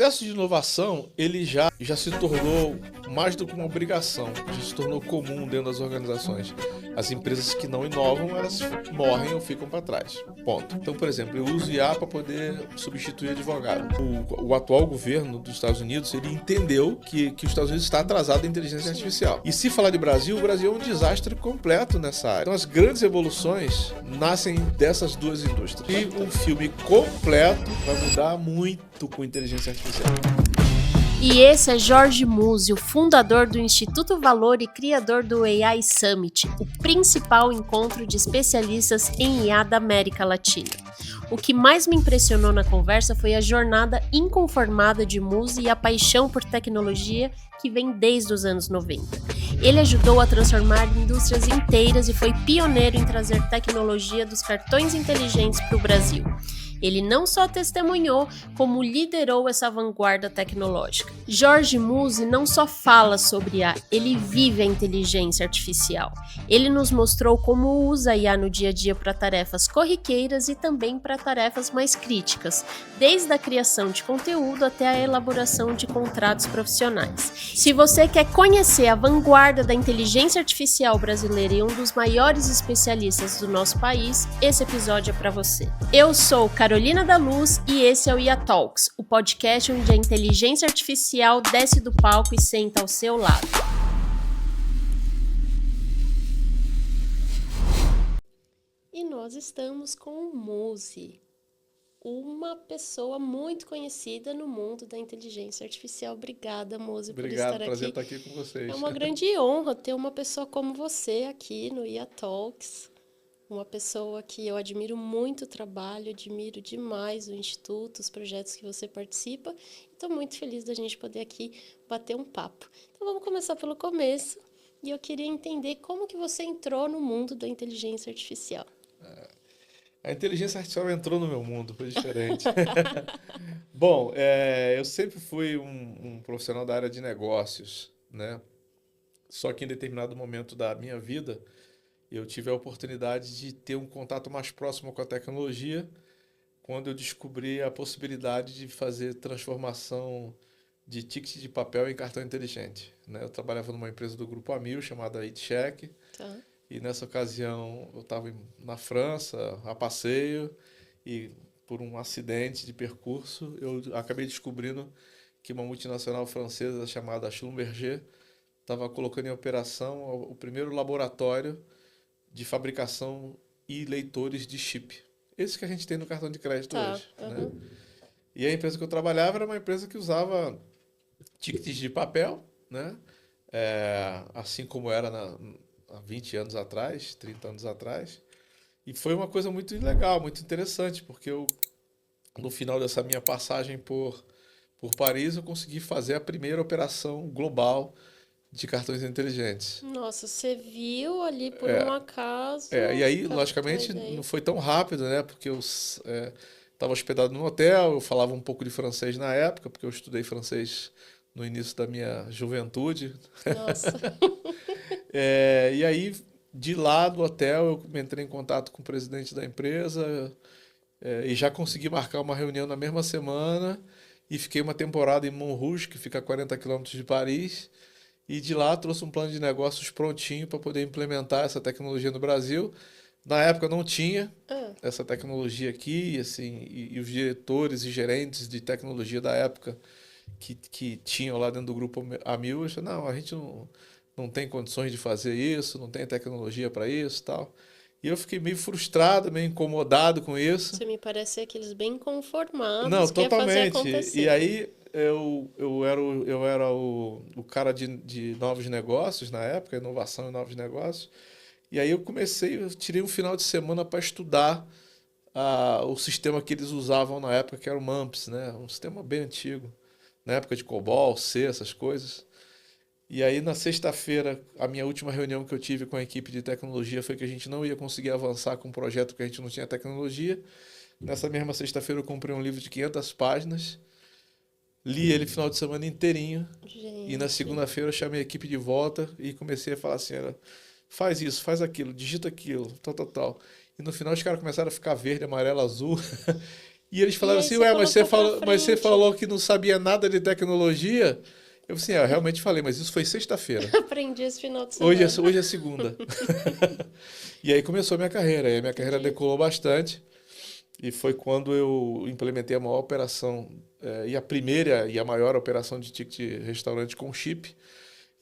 processo de inovação, ele já se tornou mais do que uma obrigação, já se tornou comum dentro das organizações. As empresas que não inovam, elas morrem ou ficam para trás. Ponto. Então, por exemplo, eu uso IA para poder substituir advogado. O atual governo dos Estados Unidos, ele entendeu que os Estados Unidos está atrasado em inteligência artificial. E se falar de Brasil, o Brasil é um desastre completo nessa área. Então, as grandes evoluções nascem dessas duas indústrias. E um filme completo vai mudar muito com inteligência artificial. E esse é Jorge Musi, o fundador do Instituto Valor e criador do AI Summit, o principal encontro de especialistas em IA da América Latina. O que mais me impressionou na conversa foi a jornada inconformada de Musi e a paixão por tecnologia que vem desde os anos 90. Ele ajudou a transformar indústrias inteiras e foi pioneiro em trazer tecnologia dos cartões inteligentes para o Brasil. Ele não só testemunhou, como liderou essa vanguarda tecnológica. Jorge Musi não só fala sobre IA, ele vive a inteligência artificial. Ele nos mostrou como usa a IA no dia a dia para tarefas corriqueiras e também para tarefas mais críticas, desde a criação de conteúdo até a elaboração de contratos profissionais. Se você quer conhecer a vanguarda da inteligência artificial brasileira e um dos maiores especialistas do nosso país, esse episódio é para você. Eu sou Carolina da Luz e esse é o IA Talks, o podcast onde a inteligência artificial desce do palco e senta ao seu lado. E nós estamos com o Musi, uma pessoa muito conhecida no mundo da inteligência artificial. Obrigada, Musi, por estar aqui. Obrigado, prazer estar aqui com vocês. É uma grande honra ter uma pessoa como você aqui no IA Talks. Uma pessoa que eu admiro muito o trabalho, admiro demais o Instituto, os projetos que você participa. Estou muito feliz da gente poder aqui bater um papo. Então vamos começar pelo começo. E eu queria entender como que você entrou no mundo da inteligência artificial. A inteligência artificial entrou no meu mundo, foi diferente. Bom, eu sempre fui um profissional da área de negócios, né? Só que em determinado momento da minha vida, eu tive a oportunidade de ter um contato mais próximo com a tecnologia quando eu descobri a possibilidade de fazer transformação de ticket de papel em cartão inteligente, né? Eu trabalhava numa empresa do Grupo Amil chamada ItCheck. Tá. E nessa ocasião eu estava na França a passeio e por um acidente de percurso eu acabei descobrindo que uma multinacional francesa chamada Schlumberger estava colocando em operação o primeiro laboratório de fabricação e leitores de chip. Esse que a gente tem no cartão de crédito hoje. Né? E a empresa que eu trabalhava era uma empresa que usava tickets de papel, né? Assim como era há 20 anos atrás, 30 anos atrás. E foi uma coisa muito legal, muito interessante, porque eu, no final dessa minha passagem por Paris, eu consegui fazer a primeira operação global de cartões inteligentes. Nossa, você viu ali por um acaso. E aí, logicamente, não foi tão rápido, né? Porque eu estava hospedado num hotel, eu falava um pouco de francês na época, porque eu estudei francês no início da minha juventude. Nossa. E aí, de lá do hotel, eu entrei em contato com o presidente da empresa e já consegui marcar uma reunião na mesma semana e fiquei uma temporada em Montrouge, que fica a 40 quilômetros de Paris. E de lá trouxe um plano de negócios prontinho para poder implementar essa tecnologia no Brasil. Na época não tinha essa tecnologia aqui, assim, e os diretores e gerentes de tecnologia da época que tinham lá dentro do grupo Amil, eu não, a gente não tem condições de fazer isso, não tem tecnologia para isso e tal. E eu fiquei meio frustrado, meio incomodado com isso. Você me parece aqueles bem conformados. Não, que totalmente. Ia fazer acontecer. E aí eu era o cara de novos negócios na época, inovação e novos negócios. E aí eu tirei um final de semana para estudar o sistema que eles usavam na época, que era o MAMPS, né? Um sistema bem antigo, na época de COBOL, C, essas coisas. E aí, na sexta-feira, a minha última reunião que eu tive com a equipe de tecnologia foi que a gente não ia conseguir avançar com um projeto porque a gente não tinha tecnologia. Nessa mesma sexta-feira, eu comprei um livro de 500 páginas, li ele no final de semana inteirinho. Gente. E na segunda-feira, eu chamei a equipe de volta e comecei a falar assim, faz isso, faz aquilo, digita aquilo, tal. E no final, os caras começaram a ficar verde, amarelo, azul. E eles falaram aí assim, você ué, mas você colocou pra mas você frente. falou que não sabia nada de tecnologia. Eu falei assim, eu realmente falei, mas isso foi sexta-feira. Aprendi esse final de semana. Hoje é segunda. E aí começou a minha carreira. E a minha carreira Entendi. decolou bastante. E foi quando eu implementei a maior operação, e a primeira e a maior operação de ticket restaurante com chip.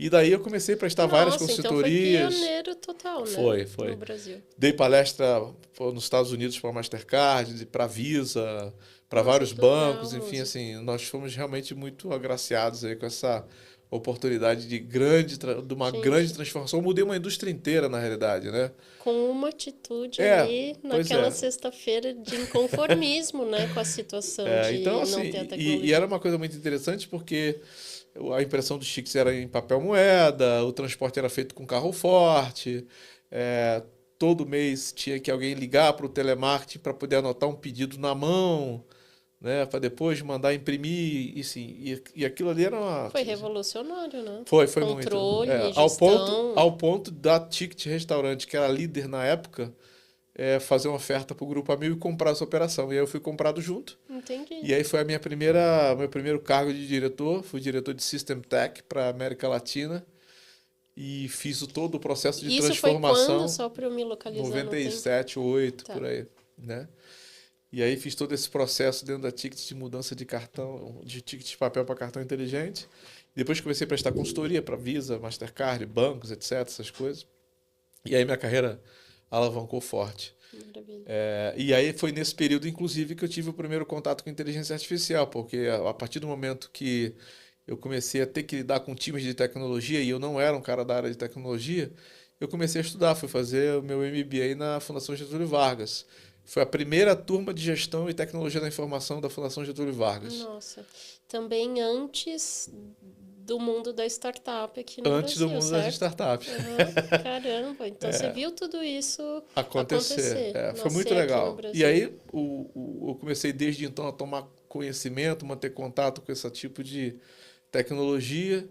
E daí eu comecei a prestar várias Nossa, então foi consultorias. pioneiro total, né? Foi. No Brasil. Dei palestra nos Estados Unidos para a Mastercard, para a Visa, para Nossa, vários que legal, bancos, enfim, Muzi. assim, nós fomos realmente muito agraciados aí com essa oportunidade de uma grande Gente, transformação. Eu mudei uma indústria inteira, na realidade, né? com uma atitude É, ali pois naquela é. sexta-feira de inconformismo, né? Com a situação Então, de não ter a assim, e era tecnologia. uma coisa muito interessante porque a impressão dos tickets era em papel moeda, o transporte era feito com carro forte, é, todo mês tinha que alguém ligar para o telemarketing para poder anotar um pedido na mão, né, para depois mandar imprimir, e, sim, e aquilo ali era uma... Foi revolucionário, né? Foi muito. Controle, gestão. Ao ponto da Ticket Restaurante, que era líder na época, fazer uma oferta para o Grupo Amigo e comprar essa operação. E aí eu fui comprado junto. Entendi. E aí foi meu primeiro cargo de diretor, fui diretor de System Tech para a América Latina e fiz todo o processo de Isso foi quando? transformação, Só para eu me localizar no tempo. 97, 8, Tá. por aí, né? E aí fiz todo esse processo dentro da Ticket de mudança de cartão, de ticket de papel para cartão inteligente. Depois comecei a prestar consultoria para Visa, Mastercard, bancos, etc, essas coisas. E aí minha carreira alavancou forte. Maravilha. E aí foi nesse período, inclusive, que eu tive o primeiro contato com inteligência artificial, porque a partir do momento que eu comecei a ter que lidar com times de tecnologia e eu não era um cara da área de tecnologia, eu comecei a estudar, fui fazer o meu MBA na Fundação Getúlio Vargas. Foi a primeira turma de gestão e tecnologia da informação da Fundação Getúlio Vargas. Nossa. Também antes do mundo da startup aqui no Antes do Brasil, mundo das certo? startups. Aham. Caramba, então você viu tudo isso acontecer, Foi muito nascer aqui no legal. E Brasil. aí eu comecei desde então a tomar conhecimento, manter contato com esse tipo de tecnologia.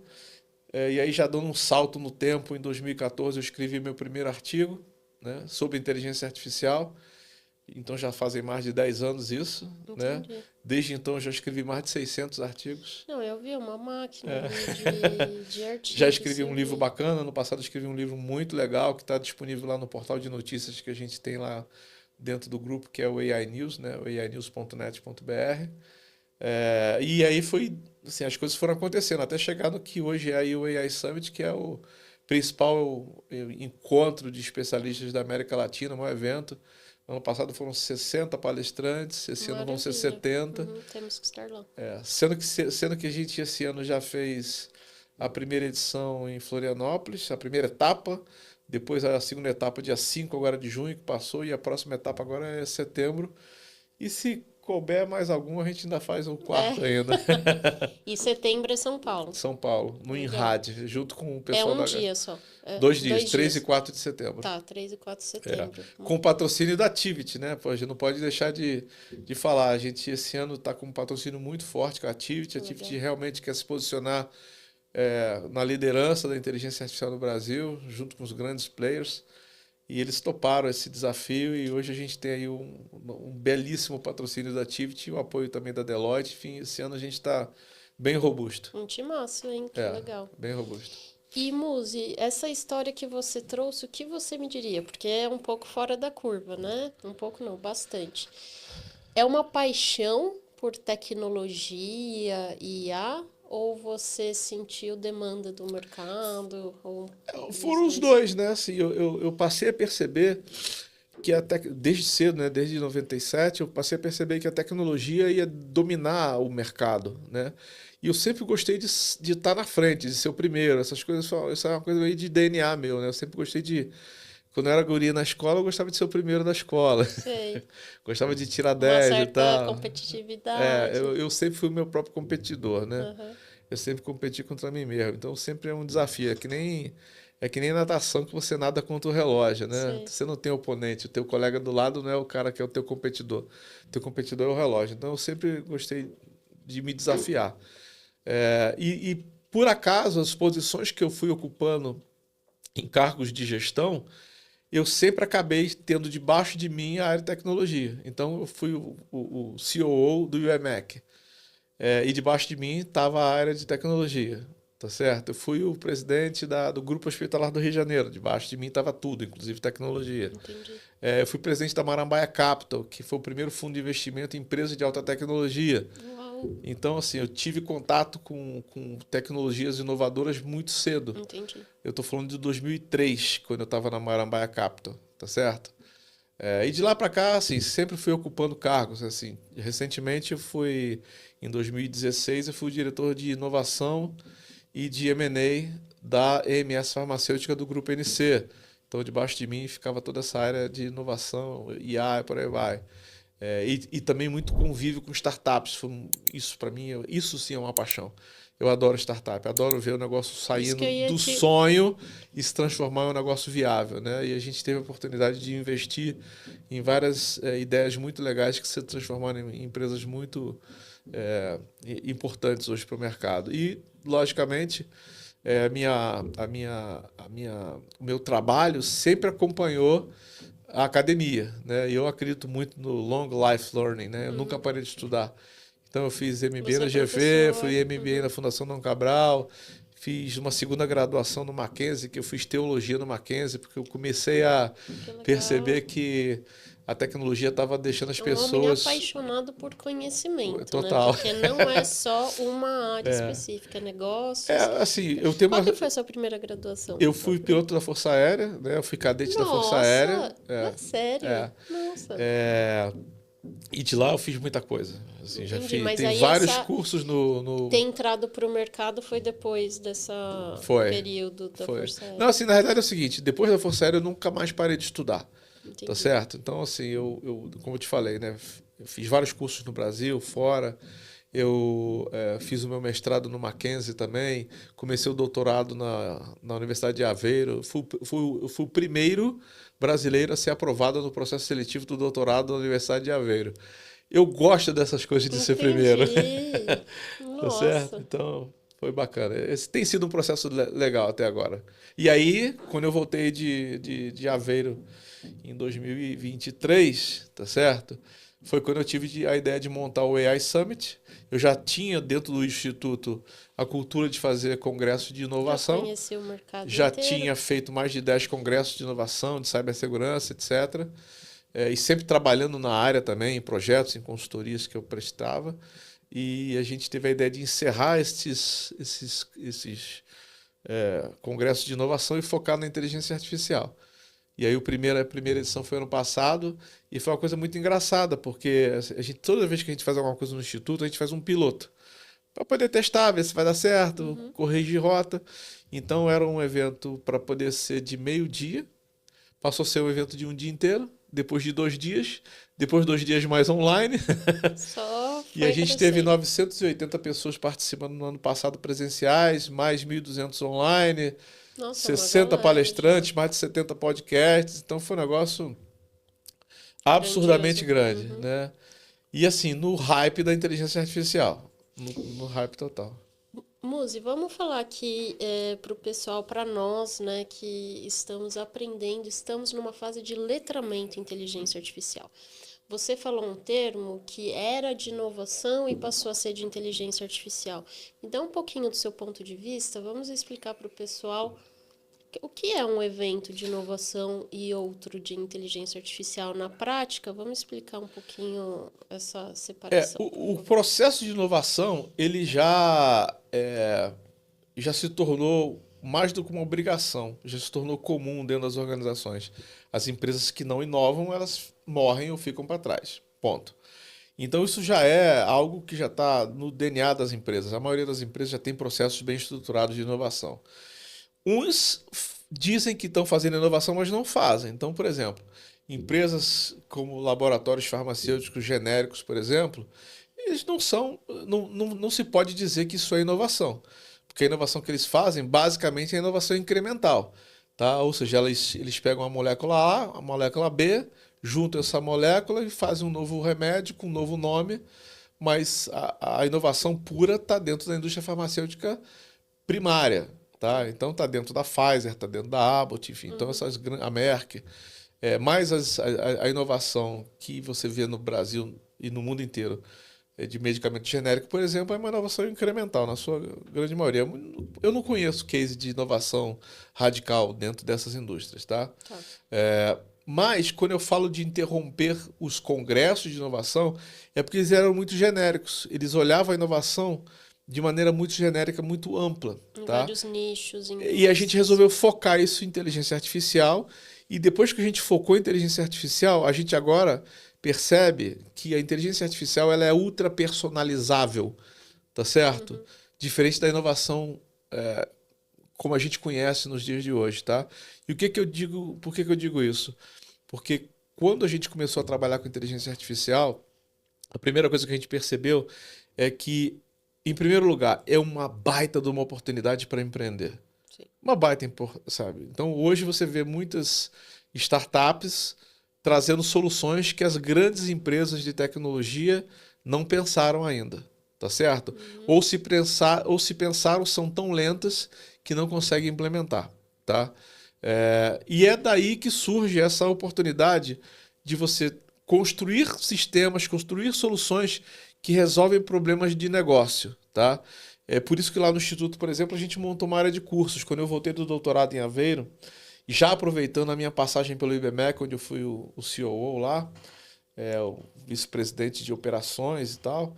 E aí já dando um salto no tempo, em 2014 eu escrevi meu primeiro artigo, né, sobre inteligência artificial. Então já fazem mais de 10 anos isso, né? Entendi. Desde então eu já escrevi mais de 600 artigos. Não, eu vi uma máquina ali de artigos. Já escrevi um eu livro vi. bacana, no passado escrevi um livro muito legal que está disponível lá no portal de notícias que a gente tem lá dentro do grupo, que é o AI News, né? o ainews.net.br. E aí foi, assim, as coisas foram acontecendo, até chegar no que hoje é aí o AI Summit, que é o principal encontro de especialistas da América Latina, um evento. Ano passado foram 60 palestrantes, esse ano vão ser Maravilha. 70. Temos que estar lá. Sendo que a gente esse ano já fez a primeira edição em Florianópolis, a primeira etapa, depois a segunda etapa dia 5 agora de junho, que passou, e a próxima etapa agora é setembro. E se couber mais algum, a gente ainda faz um quarto ainda. E setembro é São Paulo. São Paulo, no Legal. INRAD, junto com o É pessoal um da... dia só. 2 dias, 3 e 4 de setembro. Tá, 3 e 4 de setembro. Com o patrocínio da Tivit, né? Pô, a gente não pode deixar de falar. A gente esse ano está com um patrocínio muito forte com a Tivit. A Tivit Legal. realmente quer se posicionar na liderança da inteligência artificial no Brasil, junto com os grandes players. E eles toparam esse desafio e hoje a gente tem aí um belíssimo patrocínio da Tivit e o apoio também da Deloitte. Enfim, esse ano a gente está bem robusto. Um timaço, hein? Que legal. Bem robusto. E, Muzi, essa história que você trouxe, o que você me diria? Porque é um pouco fora da curva, né? Um pouco não, bastante. É uma paixão por tecnologia e IA? Ou você sentiu demanda do mercado? Ou Foram os dois, né? Assim, eu passei a perceber que desde cedo, né? Desde 97, eu passei a perceber que a tecnologia ia dominar o mercado, né? E eu sempre gostei de estar na frente, de ser o primeiro. Essas coisas, isso é uma coisa meio de DNA meu, né? Eu sempre gostei de... Quando eu era guria na escola, eu gostava de ser o primeiro da escola. sei, Gostava de tirar uma 10 e certa tal. competitividade? Eu sempre fui o meu próprio competidor, né? Aham. Eu sempre competi contra mim mesmo. Então sempre é um desafio. É que nem natação que você nada contra o relógio, né? Sei. Você não tem oponente. O teu colega do lado não é o cara que é o teu competidor. O teu competidor é o relógio. Então eu sempre gostei de me desafiar. E por acaso as posições que eu fui ocupando em cargos de gestão, eu sempre acabei tendo debaixo de mim a área de tecnologia. Então, eu fui o COO do UEMAC. E debaixo de mim estava a área de tecnologia, tá certo? Eu fui o presidente do Grupo Hospitalar do Rio de Janeiro. Debaixo de mim estava tudo, inclusive tecnologia. Entendi. Eu fui presidente da Marambaia Capital, que foi o primeiro fundo de investimento em empresas de alta tecnologia. Uau. Então, assim, eu tive contato com tecnologias inovadoras muito cedo. Entendi. Eu estou falando de 2003, quando eu estava na Marambaia Capital, tá certo? E de lá para cá, assim, sempre fui ocupando cargos, assim. Recentemente, em 2016, eu fui diretor de inovação e de M&A da EMS Farmacêutica do Grupo NC. Então, debaixo de mim ficava toda essa área de inovação, IA e por aí vai. E também muito convívio com startups. Isso, para mim, isso sim é uma paixão. Eu adoro startup, adoro ver o negócio saindo do sonho e se transformar em um negócio viável, né? E a gente teve a oportunidade de investir em várias ideias muito legais que se transformaram em empresas muito importantes hoje para o mercado. E, logicamente, o meu trabalho sempre acompanhou a academia, né? E eu acredito muito no long life learning, né? Eu nunca parei de estudar. Então, eu fiz MBA na GV, fui MBA na Fundação Dom Cabral, fiz uma segunda graduação no Mackenzie, que eu fiz teologia no Mackenzie, porque eu comecei a perceber que a tecnologia estava deixando as pessoas... Um homem apaixonado por conhecimento, total. Né? Porque não é só uma área específica, é negócios. Assim, eu tenho Qual que foi a sua primeira graduação? Eu fui piloto da Força Aérea, né? Eu fui cadete da Força Aérea. Sério? Nossa. E de lá eu fiz muita coisa. Assim, já fiz, Mas tem vários cursos no... Ter entrado para o mercado foi depois dessa período da Força Aérea? Não, assim, na realidade é o seguinte, depois da Força Aérea eu nunca mais parei de estudar. Entendi. Tá certo? Então, assim, como eu te falei, né? Eu fiz vários cursos no Brasil, fora. Eu fiz o meu mestrado no Mackenzie também. Comecei o doutorado na Universidade de Aveiro. Fui o primeiro brasileiro a ser aprovado no processo seletivo do doutorado na Universidade de Aveiro. Eu gosto dessas coisas de ser primeiro. Tá certo? Então, foi bacana. Esse tem sido um processo legal até agora. E aí, quando eu voltei de Aveiro em 2023, tá certo? Foi quando eu tive a ideia de montar o AI Summit. Eu já tinha dentro do Instituto a cultura de fazer congressos de inovação. Já conheci o mercado já inteiro. Tinha feito mais de 10 congressos de inovação, de cibersegurança, etc. E sempre trabalhando na área também, em projetos, em consultorias que eu prestava. E a gente teve a ideia de encerrar esses congressos de inovação e focar na inteligência artificial. E aí a primeira edição foi ano passado e foi uma coisa muito engraçada, porque toda vez que a gente faz alguma coisa no Instituto, a gente faz um piloto para poder testar, ver se vai dar certo, corrigir rota. Então era um evento para poder ser de meio-dia, passou a ser um evento de um dia inteiro, depois de 2 dias, depois 2 dias mais online. E a gente teve 980 pessoas participando no ano passado presenciais, mais 1.200 online. Nossa, 60 palestrantes, mais de 70 podcasts. Então foi um negócio absurdamente grande, né? E assim, no hype da inteligência artificial. No hype total. Muzi, vamos falar aqui para o pessoal, para nós, né, que estamos aprendendo, estamos numa fase de letramento em inteligência artificial. Você falou um termo que era de inovação e passou a ser de inteligência artificial. Me dá um pouquinho do seu ponto de vista, vamos explicar para o pessoal o que é um evento de inovação e outro de inteligência artificial na prática. Vamos explicar um pouquinho essa separação. O processo de inovação, ele já se tornou mais do que uma obrigação, já se tornou comum dentro das organizações. As empresas que não inovam, elas morrem ou ficam para trás. Ponto. Então, isso já é algo que já está no DNA das empresas. A maioria das empresas já tem processos bem estruturados de inovação. Uns dizem que estão fazendo inovação, mas não fazem. Então, por exemplo, empresas como laboratórios farmacêuticos genéricos, por exemplo, eles não são, não se pode dizer que isso é inovação. Porque a inovação que eles fazem, basicamente, é inovação incremental. Tá? Ou seja, eles pegam a molécula A, a molécula B, juntam essa molécula e fazem um novo remédio com um novo nome, mas a inovação pura está dentro da indústria farmacêutica primária. tá? Então tá dentro da Pfizer, tá dentro da Abbott, enfim, então a Merck, mais a inovação que você vê no Brasil e no mundo inteiro de medicamento genérico, por exemplo, é uma inovação incremental, na sua grande maioria. Eu não conheço case de inovação radical dentro dessas indústrias, tá? Tá. Mas, quando eu falo de interromper os congressos de inovação, é porque eles eram muito genéricos. Eles olhavam a inovação de maneira muito genérica, muito ampla, Em tá? vários nichos. E a gente resolveu focar isso em inteligência artificial. E depois que a gente focou em inteligência artificial, a gente agora percebe que a inteligência artificial ela é ultra personalizável, tá certo? Diferente da inovação como a gente conhece nos dias de hoje, tá? E o que que eu digo, por que que eu digo isso? Porque quando a gente começou a trabalhar com inteligência artificial, a primeira coisa que a gente percebeu é que, em primeiro lugar, é uma baita de uma oportunidade para empreender. Sim. Uma baita, sabe? Então, hoje você vê muitas startups trazendo soluções que as grandes empresas de tecnologia não pensaram ainda, tá certo? Ou se pensaram, são tão lentas que não conseguem implementar, tá? E é daí que surge essa oportunidade de você construir sistemas, construir soluções que resolvem problemas de negócio, tá? É por isso que lá no Instituto, por exemplo, a gente montou uma área de cursos. Quando eu voltei do doutorado em Aveiro, já aproveitando a minha passagem pelo IBMEC, onde eu fui o COO lá, o vice-presidente de operações e tal,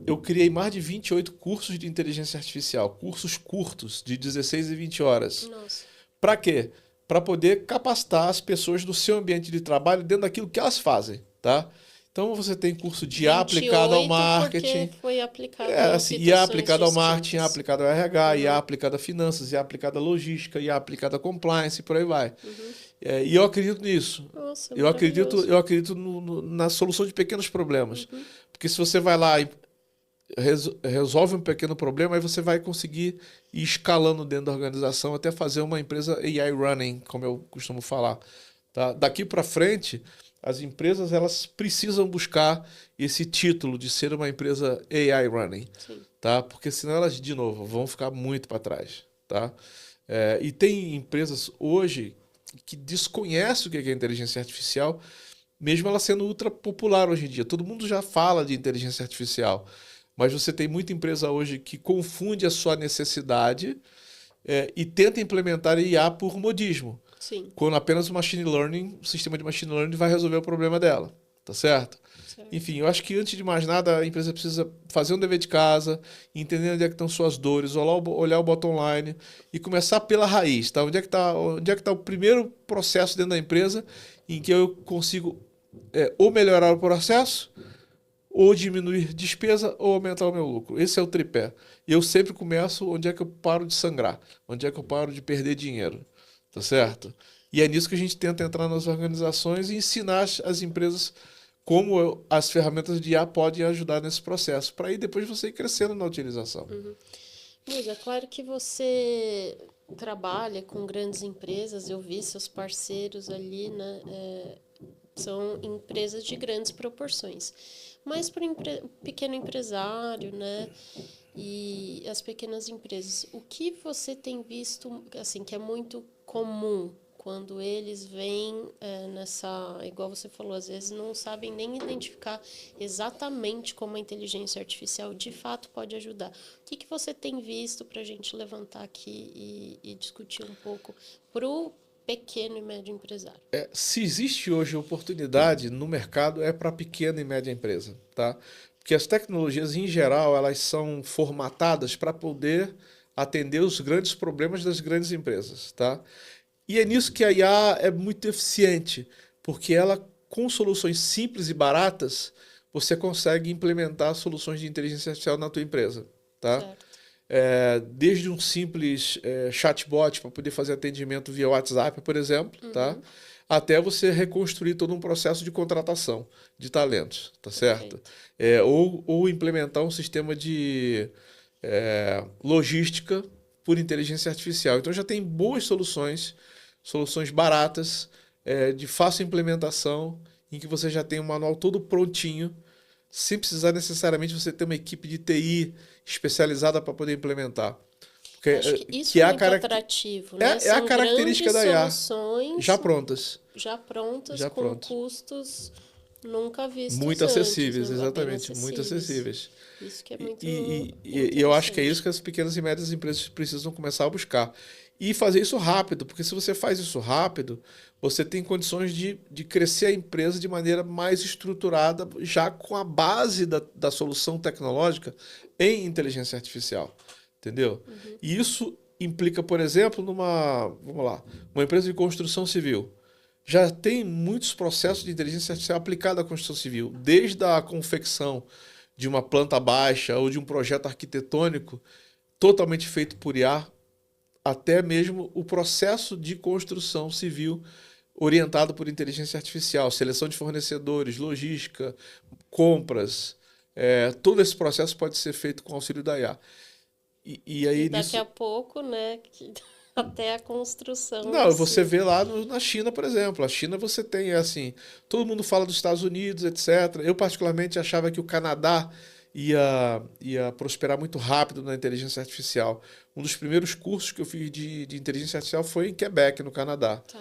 eu criei mais de 28 cursos de inteligência artificial, cursos curtos, de 16 e 20 horas. Nossa. Para quê? Para poder capacitar as pessoas do seu ambiente de trabalho dentro daquilo que elas fazem, tá? Então você tem curso de IA aplicado ao marketing. Porque foi aplicado Assim, IA aplicado ao marketing, IA distintas. aplicado ao RH, IA aplicado a finanças, IA aplicado à logística, IA aplicado a compliance, e por aí vai. E eu acredito nisso. Nossa, Eu acredito, maravilhoso. eu acredito na solução de pequenos problemas. Porque se você vai lá e resolve um pequeno problema, aí você vai conseguir ir escalando dentro da organização até fazer uma empresa AI running, como eu costumo falar. Tá? Daqui para frente, as empresas elas precisam buscar esse título de ser uma empresa AI running, Sim. tá? Porque senão elas, de novo, vão ficar muito para trás. Tá? E tem empresas hoje que desconhecem o que é inteligência artificial, mesmo ela sendo ultra popular hoje em dia. Todo mundo já fala de inteligência artificial, mas você tem muita empresa hoje que confunde a sua necessidade e tenta implementar IA por modismo. Sim. Quando apenas o sistema de machine learning vai resolver o problema dela, tá certo? Enfim, eu acho que antes de mais nada a empresa precisa fazer um dever de casa, entender onde é que estão suas dores, olhar o bottom line e começar pela raiz, tá? Onde é que tá o primeiro processo dentro da empresa em que eu consigo ou melhorar o processo, ou diminuir despesa, ou aumentar o meu lucro. Esse é o tripé. E eu sempre começo onde é que eu paro de sangrar, onde é que eu paro de perder dinheiro, tá certo? E é nisso que a gente tenta entrar nas organizações e ensinar as empresas como as ferramentas de IA podem ajudar nesse processo, para aí depois você ir crescendo na utilização. Mas é claro que você trabalha com grandes empresas, eu vi seus parceiros ali, né? São empresas de grandes proporções. Mas para o pequeno empresário, né? E as pequenas empresas, o que você tem visto, assim, que é muito comum quando eles vêm nessa, igual você falou, às vezes não sabem nem identificar exatamente como a inteligência artificial de fato pode ajudar. O que você tem visto para a gente levantar aqui e discutir um pouco para o pequeno e médio empresário? Se existe hoje oportunidade no mercado, é para pequena e média empresa, tá? Porque as tecnologias, em geral, elas são formatadas para poder atender os grandes problemas das grandes empresas, tá? E é nisso que a IA é muito eficiente, porque ela, com soluções simples e baratas, você consegue implementar soluções de inteligência artificial na tua empresa, tá? Certo. Desde um simples chatbot para poder fazer atendimento via WhatsApp, por exemplo, tá? Até você reconstruir todo um processo de contratação de talentos, tá certo? Ou implementar um sistema de logística por inteligência artificial. Então já tem boas soluções baratas, de fácil implementação, em que você já tem um manual todo prontinho, sem precisar necessariamente você ter uma equipe de TI especializada para poder implementar. Acho que isso é muito atrativo, né? É a característica da IA. Soluções Já prontas. Com custos nunca vistos muito antes, acessíveis, né? exatamente, muito acessíveis. Isso que é muito E eu acho que é isso que as pequenas e médias empresas precisam começar a buscar. E fazer isso rápido, porque se você faz isso rápido, você tem condições de crescer a empresa de maneira mais estruturada, já com a base da solução tecnológica em inteligência artificial. Entendeu? E isso implica, por exemplo, vamos lá, uma empresa de construção civil. Já tem muitos processos de inteligência artificial aplicada à construção civil, desde a confecção de uma planta baixa ou de um projeto arquitetônico totalmente feito por IA, até mesmo o processo de construção civil orientado por inteligência artificial, seleção de fornecedores, logística, compras, todo esse processo pode ser feito com auxílio da IA. E aí daqui a pouco, né, até a construção. Não, você vê lá na China, por exemplo. A China você tem, assim, todo mundo fala dos Estados Unidos, etc. Eu particularmente achava que o Canadá ia prosperar muito rápido na inteligência artificial. Um dos primeiros cursos que eu fiz de inteligência artificial foi em Quebec, no Canadá. Tá.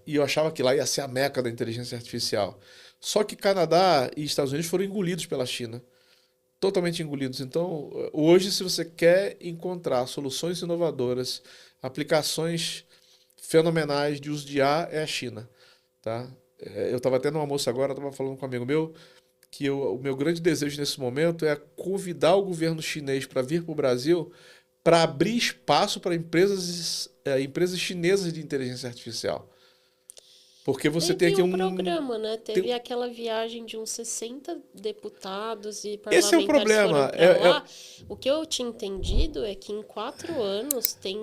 E eu achava que lá ia ser a meca da inteligência artificial. Só que Canadá e Estados Unidos foram engolidos pela China. Totalmente engolidos. Então, hoje, se você quer encontrar soluções inovadoras, aplicações fenomenais de uso de IA, é a China. Tá? Eu estava até no almoço agora, estava falando com um amigo meu, que o meu grande desejo nesse momento é convidar o governo chinês para vir para o Brasil para abrir espaço para empresas chinesas de inteligência artificial. Porque você tem aqui um programa, né? Teve aquela viagem de uns 60 deputados e parlamentares. Esse é o problema. Lá. O que eu tinha entendido é que em 4 anos tem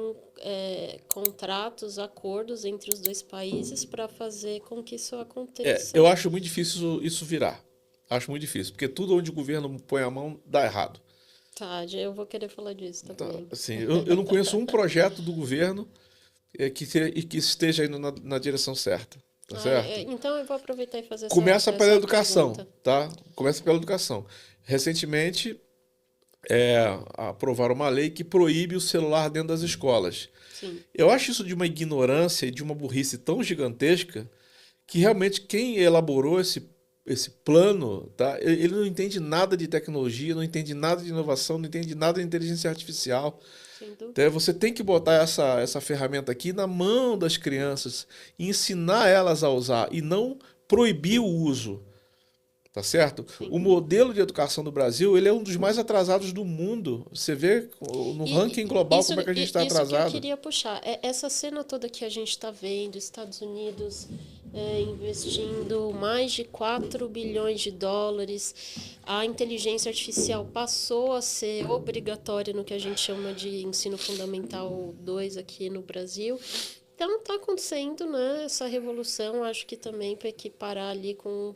contratos, acordos entre os dois países para fazer com que isso aconteça. Eu acho muito difícil isso virar. Acho muito difícil, porque tudo onde o governo põe a mão dá errado. Tá, eu vou querer falar disso também. Então, assim, eu não conheço um projeto do governo que esteja indo na direção certa. Tá certo? Então eu vou aproveitar e fazer Começa pela educação, pergunta. tá? Começa pela educação. Recentemente, aprovaram uma lei que proíbe o celular dentro das escolas. Sim. Eu acho isso de uma ignorância e de uma burrice tão gigantesca que realmente quem elaborou esse plano, tá? Ele não entende nada de tecnologia, não entende nada de inovação, não entende nada de inteligência artificial. Então, você tem que botar essa ferramenta aqui na mão das crianças e ensinar elas a usar e não proibir o uso. Tá certo? Sim. O modelo de educação do Brasil, ele é um dos mais atrasados do mundo. Você vê no ranking global como é que a gente está atrasado. Isso que eu queria puxar. Essa cena toda que a gente está vendo, Estados Unidos investindo mais de 4 bilhões de dólares, a inteligência artificial passou a ser obrigatória no que a gente chama de ensino fundamental 2 aqui no Brasil. Então está acontecendo, né, essa revolução, acho que também para equiparar ali com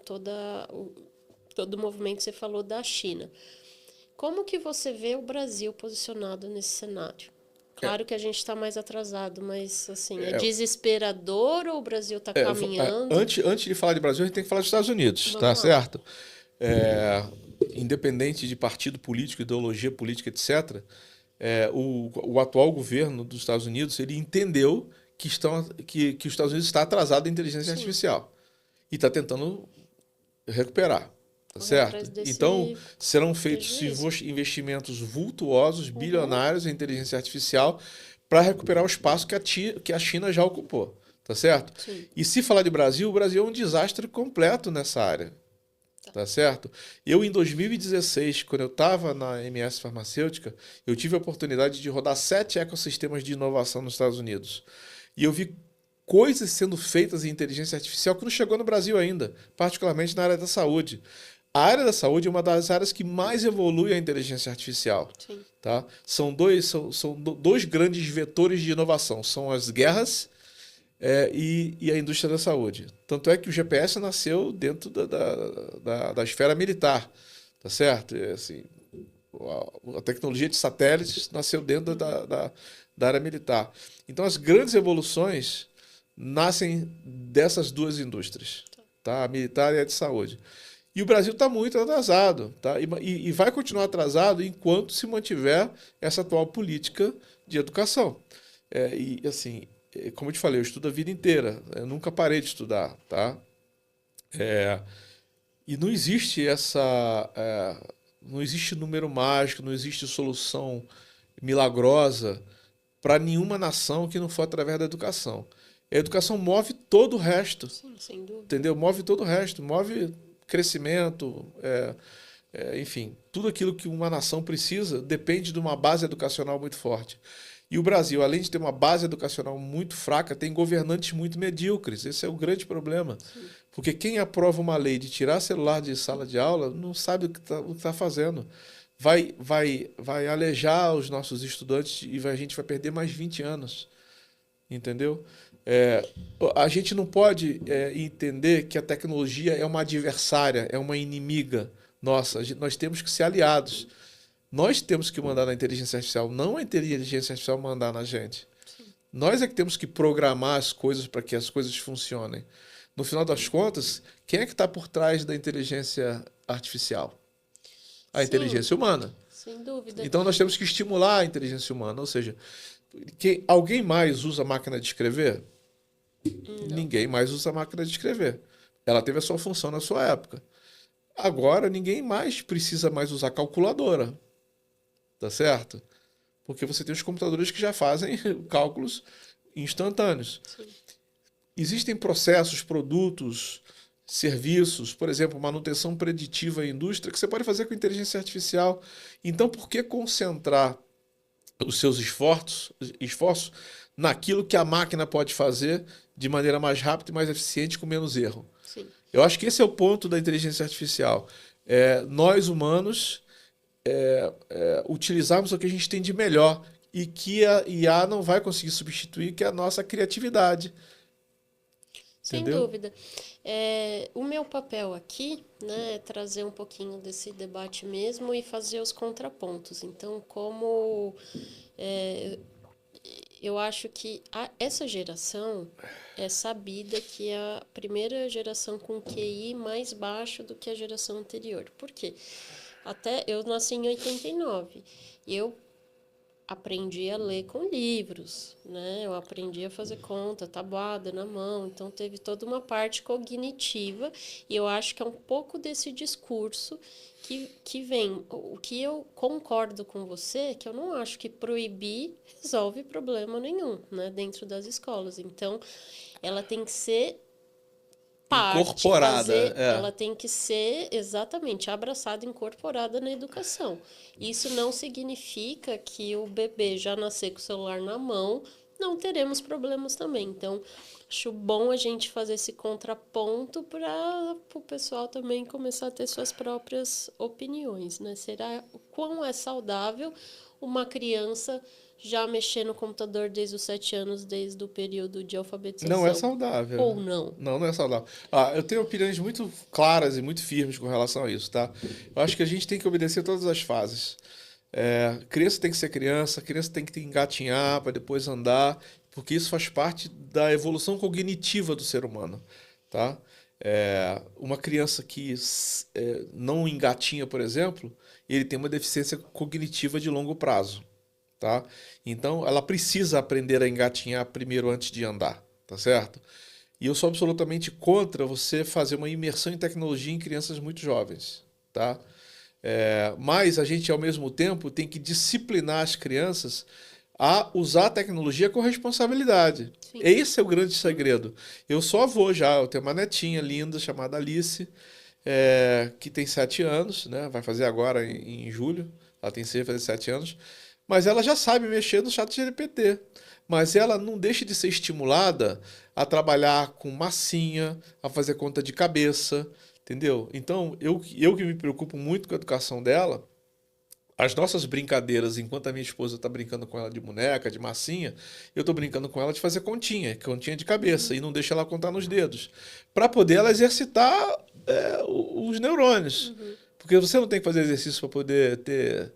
todo o movimento que você falou da China. Como que você vê o Brasil posicionado nesse cenário? Claro que a gente está mais atrasado, mas assim, é desesperador ou o Brasil está caminhando? Antes de falar de Brasil, a gente tem que falar dos Estados Unidos, tá certo? Independente de partido político, ideologia política, etc., o atual governo dos Estados Unidos, ele entendeu que os Estados Unidos está atrasado em inteligência artificial e está tentando recuperar. Tá certo? Então, serão feitos investimentos vultuosos, bilionários em inteligência artificial para recuperar o espaço que a China já ocupou. Tá certo? Sim. E se falar de Brasil, o Brasil é um desastre completo nessa área. Tá certo? Eu, em 2016, quando eu estava na MS Farmacêutica, eu tive a oportunidade de rodar 7 ecossistemas de inovação nos Estados Unidos. E eu vi coisas sendo feitas em inteligência artificial que não chegou no Brasil ainda, particularmente na área da saúde. A área da saúde é uma das áreas que mais evolui a inteligência artificial. Sim. Tá? São dois grandes vetores de inovação. São as guerras e a indústria da saúde. Tanto é que o GPS nasceu dentro da esfera militar. Tá certo? Assim, a tecnologia de satélites nasceu dentro da área militar. Então, as grandes evoluções nascem dessas duas indústrias. Tá? A militar e a de saúde. E o Brasil está muito atrasado, tá? E vai continuar atrasado enquanto se mantiver essa atual política de educação. E assim, como eu te falei, eu estudo a vida inteira, eu nunca parei de estudar, tá? É, e não existe não existe número mágico, não existe solução milagrosa para nenhuma nação que não for através da educação. A educação move todo o resto, Sim, sem dúvida. entendeu? Move todo o resto, move crescimento, enfim, tudo aquilo que uma nação precisa depende de uma base educacional muito forte. E o Brasil, além de ter uma base educacional muito fraca, tem governantes muito medíocres. Esse é o grande problema. Porque quem aprova uma lei de tirar celular de sala de aula não sabe o que está fazendo. Vai alejar os nossos estudantes e a gente vai perder mais 20 anos. Entendeu? A gente não pode entender que a tecnologia é uma adversária, é uma inimiga nossa. Nós temos que ser aliados. Nós temos que mandar na inteligência artificial, não a inteligência artificial mandar na gente. Nós é que temos que programar as coisas para que as coisas funcionem. No final das contas, quem é que está por trás da inteligência artificial? A Sim, inteligência humana. sem dúvida. Então nós temos que estimular a inteligência humana. Ou seja, alguém mais usa máquina de escrever? Não. Ninguém mais usa máquina de escrever. Ela teve a sua função na sua época. Agora ninguém mais precisa mais usar calculadora. Tá certo? Porque você tem os computadores que já fazem cálculos instantâneos. Sim. Existem processos, produtos, serviços, por exemplo, manutenção preditiva em indústria, que você pode fazer com inteligência artificial. Então, por que concentrar os seus esforços naquilo que a máquina pode fazer de maneira mais rápida e mais eficiente, com menos erro? Sim. Eu acho que esse é o ponto da inteligência artificial. Nós, humanos, utilizarmos o que a gente tem de melhor e que a IA não vai conseguir substituir, que é a nossa criatividade. Sem Entendeu? dúvida. O meu papel aqui, né, é trazer um pouquinho desse debate mesmo e fazer os contrapontos. Então, eu acho que essa geração é sabida que é a primeira geração com QI mais baixo do que a geração anterior. Por quê? Até eu nasci em 89 e eu aprendi a ler com livros, né? Eu aprendi a fazer conta, tabuada na mão, então teve toda uma parte cognitiva e eu acho que é um pouco desse discurso que vem. O que eu concordo com você, que eu não acho que proibir resolve problema nenhum, né? Dentro das escolas. Então, ela tem que ser Incorporada. ela tem que ser exatamente abraçada, incorporada na educação. Isso não significa que o bebê já nascer com o celular na mão, não teremos problemas também. Então, acho bom a gente fazer esse contraponto para o pessoal também começar a ter suas próprias opiniões, né? Será o quão é saudável uma criança já mexer no computador desde os 7 anos, desde o período de alfabetização? Não é saudável. Ou não? Não é saudável. Eu tenho opiniões muito claras e muito firmes com relação a isso, tá? Eu acho que a gente tem que obedecer todas as fases. Criança tem que ser criança tem que engatinhar para depois andar, porque isso faz parte da evolução cognitiva do ser humano, tá? Uma criança que não engatinha, por exemplo, ele tem uma deficiência cognitiva de longo prazo. Tá? Então, ela precisa aprender a engatinhar primeiro antes de andar, tá certo? E eu sou absolutamente contra você fazer uma imersão em tecnologia em crianças muito jovens, tá? Mas a gente, ao mesmo tempo, tem que disciplinar as crianças a usar a tecnologia com responsabilidade. Sim. Esse é o grande segredo. Eu sou avô já, eu tenho uma netinha linda chamada Alice, que tem 7 anos, né? Vai fazer agora em julho, ela tem cerca de 7 anos. Mas ela já sabe mexer no ChatGPT. Mas ela não deixa de ser estimulada a trabalhar com massinha, a fazer conta de cabeça, entendeu? Então, eu que me preocupo muito com a educação dela, as nossas brincadeiras, enquanto a minha esposa está brincando com ela de boneca, de massinha, eu estou brincando com ela de fazer continha de cabeça, e não deixa ela contar nos dedos, para poder ela exercitar os neurônios. Porque você não tem que fazer exercício para poder ter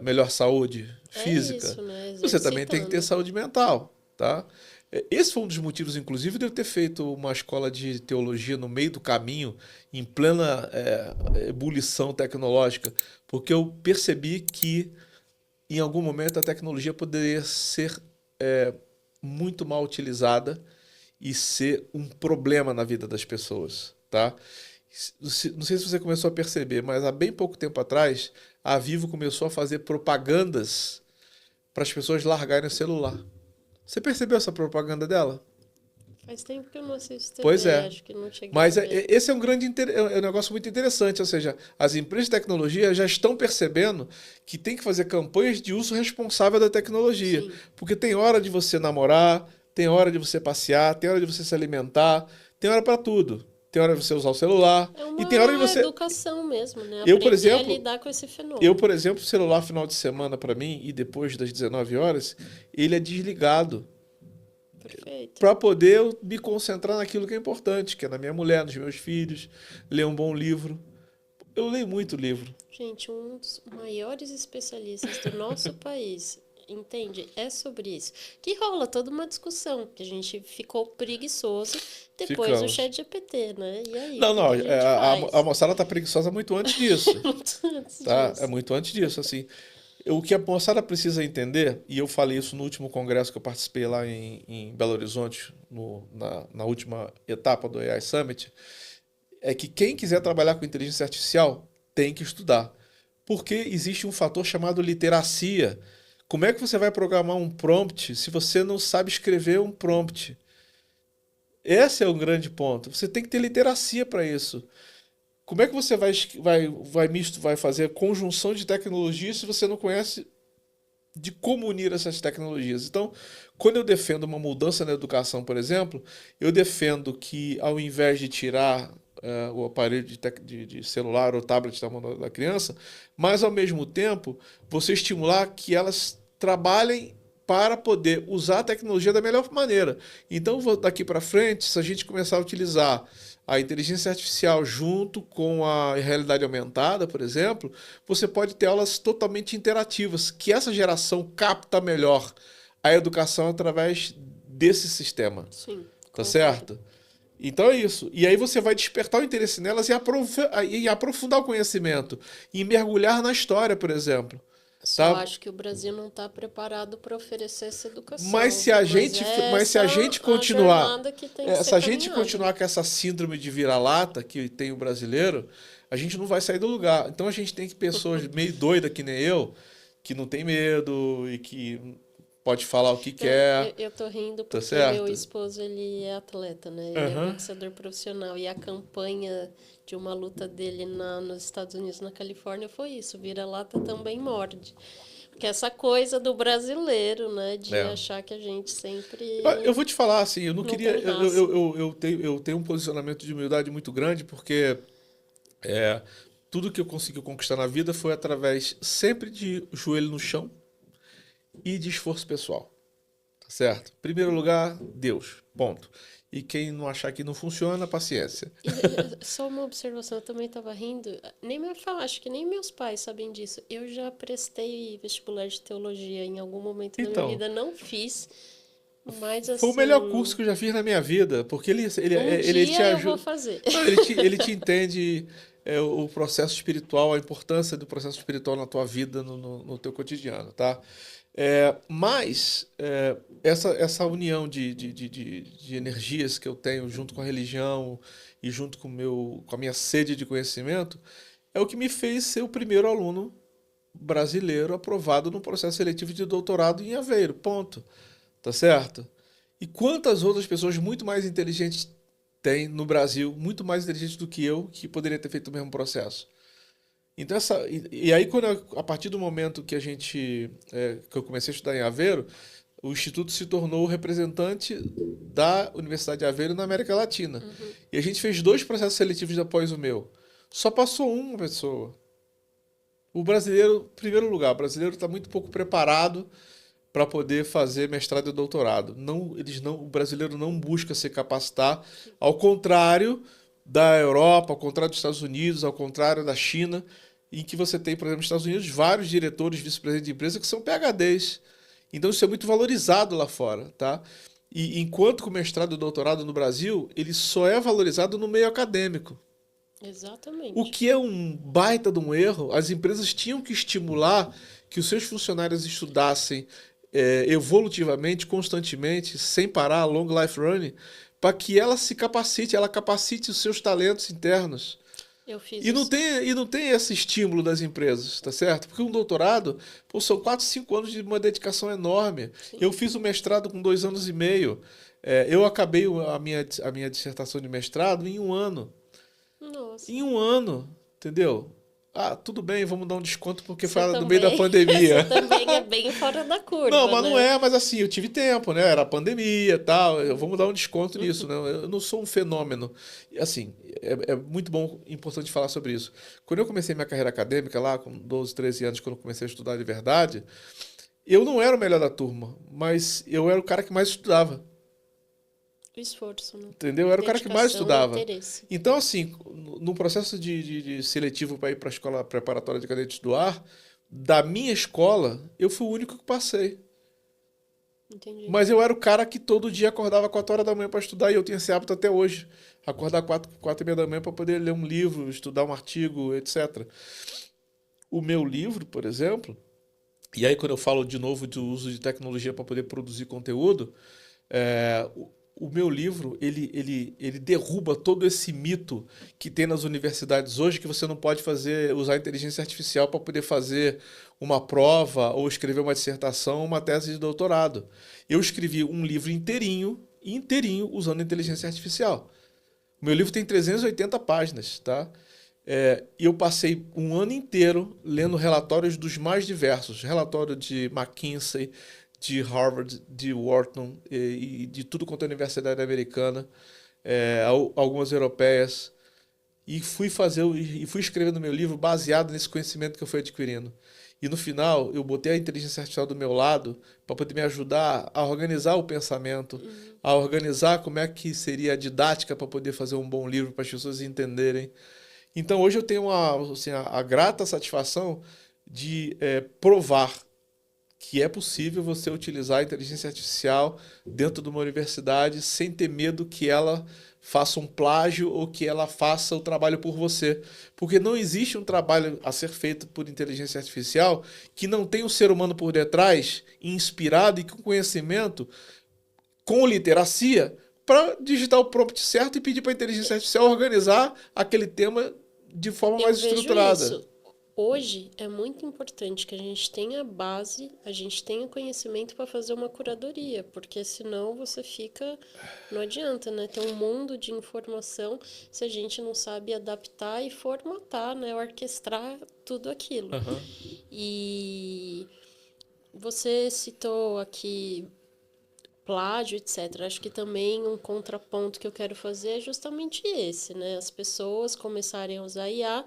melhor saúde física. Isso, né? Você também tem que ter saúde mental, tá? Esse foi um dos motivos, inclusive, de eu ter feito uma escola de teologia no meio do caminho, em plena ebulição tecnológica, porque eu percebi que, em algum momento, a tecnologia poderia ser muito mal utilizada e ser um problema na vida das pessoas, tá? Não sei se você começou a perceber, mas há bem pouco tempo atrás, a Vivo começou a fazer propagandas para as pessoas largarem o celular. Você percebeu essa propaganda dela? Faz tempo que eu não assisto Pois TV, é. acho que não cheguei a Mas ver. esse é um negócio muito interessante, ou seja, as empresas de tecnologia já estão percebendo que tem que fazer campanhas de uso responsável da tecnologia. Sim. Porque tem hora de você namorar, tem hora de você passear, tem hora de você se alimentar, tem hora para tudo. Tem hora de você usar o celular É e tem hora de uma você... educação mesmo, né? Eu, por Aprender a exemplo, lidar com esse fenômeno. por exemplo, celular final de semana para mim e depois das 19 horas, ele é desligado Perfeito. para poder eu me concentrar naquilo que é importante, que é na minha mulher, nos meus filhos, ler um bom livro. Eu leio muito livro. Gente, um dos maiores especialistas do nosso país, entende? É sobre isso. Que rola toda uma discussão, que a gente ficou preguiçoso depois do Ficamos. ChatGPT, né? E aí, Não, o não, que que a gente faz? a moçada tá preguiçosa muito antes disso, Antes tá? É disso. muito antes disso, assim. O que a moçada precisa entender, e eu falei isso no último congresso que eu participei lá em Belo Horizonte, na última etapa do AI Summit, é que quem quiser trabalhar com inteligência artificial tem que estudar. Porque existe um fator chamado literacia. Como é que você vai programar um prompt se você não sabe escrever um prompt? Esse é um grande ponto. Você tem que ter literacia para isso. Como é que você vai fazer conjunção de tecnologias se você não conhece de como unir essas tecnologias? Então, quando eu defendo uma mudança na educação, por exemplo, eu defendo que ao invés de tirar o aparelho de celular ou tablet da mão da criança, mas ao mesmo tempo você estimular que elas trabalhem para poder usar a tecnologia da melhor maneira. Então, daqui para frente, se a gente começar a utilizar a inteligência artificial junto com a realidade aumentada, por exemplo, você pode ter aulas totalmente interativas, que essa geração capta melhor a educação através desse sistema. Sim, Tá concordo. certo? Então é isso. E aí você vai despertar o interesse nelas e aprofundar o conhecimento. E mergulhar na história, por exemplo. Só Tá? acho que o Brasil não está preparado para oferecer essa educação. Mas se a gente, mas se a gente continuar, jornada que tem que se ser a gente caminhada. continuar com essa síndrome de vira-lata que tem o brasileiro, a gente não vai sair do lugar. Então a gente tem que pessoas meio doidas que nem eu, que não tem medo e que pode falar o que quer. Eu tô rindo Tá porque certo? meu esposo, ele é atleta, né? Ele é Aham. boxeador profissional. E a campanha de uma luta dele nos Estados Unidos, na Califórnia, foi isso. Vira-lata também morde. Porque essa coisa do brasileiro, né? De É. achar que a gente sempre... Eu vou te falar assim, eu não Não queria. tem raça. Eu tenho um posicionamento de humildade muito grande, porque tudo que eu consegui conquistar na vida foi através sempre de joelho no chão e de esforço pessoal. Tá certo? Primeiro lugar, Deus. Ponto. E quem não achar que não funciona, paciência. E, só uma observação, eu também estava rindo. Acho que nem meus pais sabem disso. Eu já prestei vestibular de teologia em algum momento da Então. minha vida, não fiz, mas assim... Foi o melhor curso que eu já fiz na minha vida, porque ele dia te eu ajuda. vou fazer. Não, ele te entende o processo espiritual, a importância do processo espiritual na tua vida, no teu cotidiano, tá? Mas essa união de energias que eu tenho junto com a religião e junto com a minha sede de conhecimento é o que me fez ser o primeiro aluno brasileiro aprovado no processo seletivo de doutorado em Aveiro. Ponto. Tá certo? E quantas outras pessoas muito mais inteligentes tem no Brasil, muito mais inteligentes do que eu, que poderia ter feito o mesmo processo? Então e aí a partir do momento que que eu comecei a estudar em Aveiro, o instituto se tornou o representante da Universidade de Aveiro na América Latina. E a gente fez 2 processos seletivos após o meu. Só passou uma pessoa. O brasileiro, em primeiro lugar, o brasileiro está muito pouco preparado para poder fazer mestrado e doutorado. O brasileiro não busca se capacitar, ao contrário da Europa, ao contrário dos Estados Unidos, ao contrário da China, em que você tem, por exemplo, nos Estados Unidos, vários diretores, vice-presidentes de empresa que são PhDs. Então isso é muito valorizado lá fora, tá? E enquanto que o mestrado e o doutorado no Brasil, ele só é valorizado no meio acadêmico. O Exatamente. que é um baita de um erro, as empresas tinham que estimular que os seus funcionários estudassem evolutivamente, constantemente, sem parar, long life running, para que ela se capacite, ela capacite os seus talentos internos. Eu fiz E não isso. tem, e não tem esse estímulo das empresas, tá certo? Porque um doutorado, pô, são 4, 5 anos de uma dedicação enorme. Sim. Eu fiz o mestrado com 2 anos e meio. Eu acabei a minha dissertação de mestrado em 1 ano. Nossa. Em 1 ano, entendeu? Ah, tudo bem, vamos dar um desconto porque Você foi no meio da também, você pandemia. também é bem fora da Não, curva, mas não né? é, mas assim, eu tive tempo, né? Era pandemia e tal, vamos dar um desconto nisso, Uhum. né? Eu não sou um fenômeno. E, assim, é muito bom, importante falar sobre isso. Quando eu comecei minha carreira acadêmica lá, com 12, 13 anos, quando eu comecei a estudar de verdade, eu não era o melhor da turma, mas eu era o cara que mais estudava. O esforço, né? Entendeu? Eu era o cara que mais Dedicação e estudava. interesse. Então, assim, no processo de seletivo para ir para a escola preparatória de cadetes do ar, da minha escola, eu fui o único que passei. Entendi. Mas eu era o cara que todo dia acordava 4 horas da manhã para estudar e eu tenho esse hábito até hoje. Acordar 4 e meia da manhã para poder ler um livro, estudar um artigo, etc. O meu livro, por exemplo, e aí quando eu falo de novo do uso de tecnologia para poder produzir conteúdo, o meu livro, ele derruba todo esse mito que tem nas universidades hoje, que você não pode usar a inteligência artificial para poder fazer uma prova ou escrever uma dissertação, uma tese de doutorado. Eu escrevi um livro inteirinho, inteirinho, usando a inteligência artificial. O meu livro tem 380 páginas, tá? E eu passei 1 ano inteiro lendo relatórios dos mais diversos. Relatório de McKinsey, de Harvard, de Wharton e de tudo quanto é universidade americana, algumas europeias. E fui escrevendo meu livro baseado nesse conhecimento que eu fui adquirindo. E no final, eu botei a inteligência artificial do meu lado para poder me ajudar a organizar o pensamento, Uhum. a organizar como é que seria a didática para poder fazer um bom livro para as pessoas entenderem. Então hoje eu tenho assim, a grata satisfação de provar que é possível você utilizar a inteligência artificial dentro de uma universidade sem ter medo que ela faça um plágio ou que ela faça o trabalho por você. Porque não existe um trabalho a ser feito por inteligência artificial que não tenha um ser humano por detrás, inspirado e com conhecimento, com literacia, para digitar o prompt certo e pedir para a inteligência artificial organizar aquele tema de forma Eu mais vejo estruturada. isso. Hoje é muito importante que a gente tenha base, a gente tenha conhecimento para fazer uma curadoria, porque senão você fica. Não adianta, né? Ter um mundo de informação se a gente não sabe adaptar e formatar, né? Orquestrar tudo aquilo. Aham. E você citou aqui plágio, etc. Acho que também um contraponto que eu quero fazer é justamente esse, né? As pessoas começarem a usar IA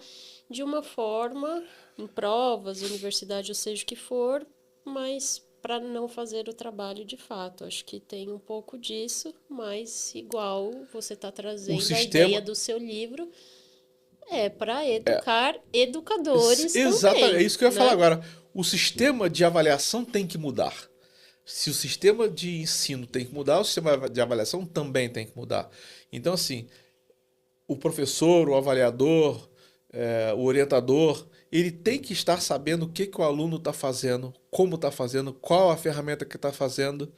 de uma forma, em provas, universidade, ou seja o que for, mas para não fazer o trabalho de fato. Acho que tem um pouco disso, mas igual você está O trazendo a ideia sistema. do seu livro, é para educar educadores Exatamente, é também, isso que eu ia falar né? agora. O sistema de avaliação tem que mudar. Se o sistema de ensino tem que mudar, o sistema de avaliação também tem que mudar. Então, assim, o professor, o avaliador, o orientador, ele tem que estar sabendo o que, que o aluno está fazendo, como está fazendo, qual a ferramenta que está fazendo,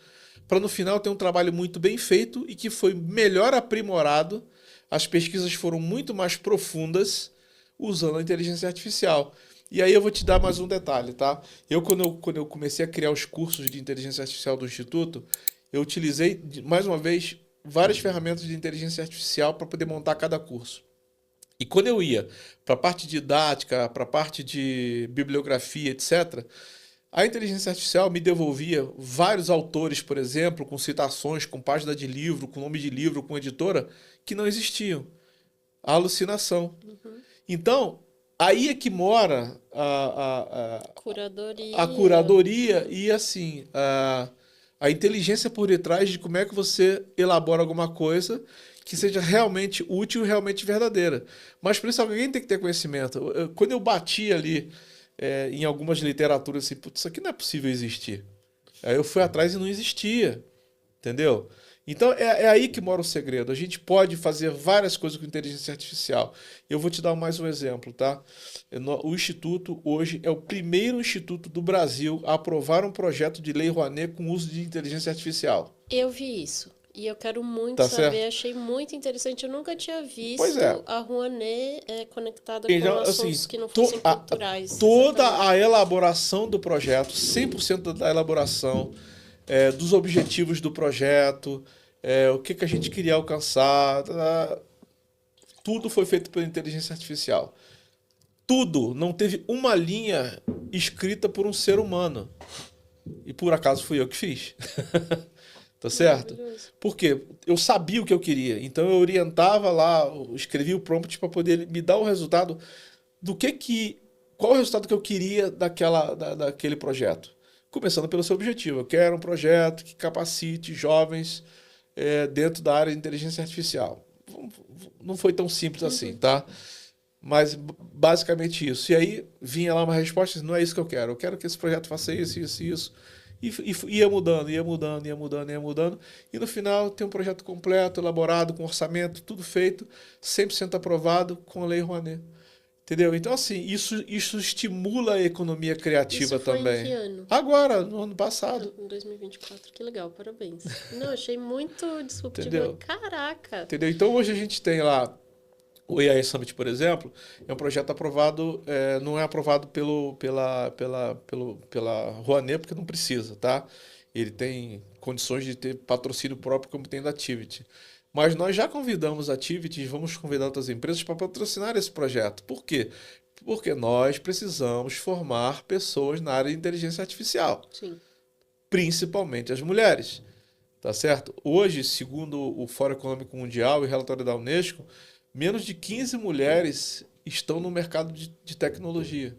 para no final ter um trabalho muito bem feito e que foi melhor aprimorado. As pesquisas foram muito mais profundas usando a inteligência artificial. E aí eu vou te dar mais um detalhe, tá? Quando eu comecei a criar os cursos de inteligência artificial do Instituto, eu utilizei, mais uma vez, várias ferramentas de inteligência artificial para poder montar cada curso. E quando eu ia para a parte didática, para a parte de bibliografia, etc., a inteligência artificial me devolvia vários autores, por exemplo, com citações, com página de livro, com nome de livro, com editora, que não existiam. A alucinação. Uhum. Então, aí é que mora a Curadoria. curadoria e, assim, a inteligência por detrás de como é que você elabora alguma coisa que seja realmente útil e realmente verdadeira. Mas por isso alguém tem que ter conhecimento. Quando eu bati ali em algumas literaturas, assim, putz, isso aqui não é possível existir. Aí eu fui atrás e não existia. Entendeu? Então é aí que mora o segredo. A gente pode fazer várias coisas com inteligência artificial. Eu vou te dar mais um exemplo, tá? O Instituto hoje é o primeiro instituto do Brasil a aprovar um projeto de lei Rouanet com uso de inteligência artificial. Eu vi isso. E eu quero muito Tá saber, certo? achei muito interessante. Eu nunca tinha Pois visto é. a Rouanet conectada Então, com assim, assuntos que não fossem culturais. toda Exatamente. a elaboração do projeto, 100% da elaboração, dos objetivos do projeto, o que, que a gente queria alcançar, tudo foi feito pela inteligência artificial. Tudo, não teve uma linha escrita por um ser humano. E por acaso fui eu que fiz. Tá certo? Maravilhoso. Porque eu sabia o que eu queria. Então eu orientava lá, eu escrevia o prompt para poder me dar o resultado qual o resultado que eu queria daquele projeto. Começando pelo seu objetivo. Eu quero um projeto que capacite jovens dentro da área de inteligência artificial. Não foi tão simples assim, tá? Mas basicamente isso. E aí vinha lá uma resposta, não é isso que eu quero. Eu quero que esse projeto faça isso, isso, isso. E ia mudando, ia mudando, ia mudando, ia mudando. E no final tem um projeto completo, elaborado, com orçamento, tudo feito, 100% aprovado com a Lei Rouanet. Entendeu? Então, assim, isso estimula a economia criativa Isso foi em também. que ano? Agora, no ano passado. Em 2024. Que legal, parabéns. Não, achei muito disruptivo. Entendeu? Caraca! Entendeu? Então, hoje a gente tem lá o AI Summit, por exemplo, é um projeto aprovado, não é aprovado pela Rouanet, porque não precisa, tá? Ele tem condições de ter patrocínio próprio, como tem da Activity. Mas nós já convidamos a Activity e vamos convidar outras empresas para patrocinar esse projeto. Por quê? Porque nós precisamos formar pessoas na área de inteligência artificial, Sim. principalmente as mulheres. Tá certo? Hoje, segundo o Fórum Econômico Mundial e relatório da Unesco, menos de 15 mulheres estão no mercado de tecnologia.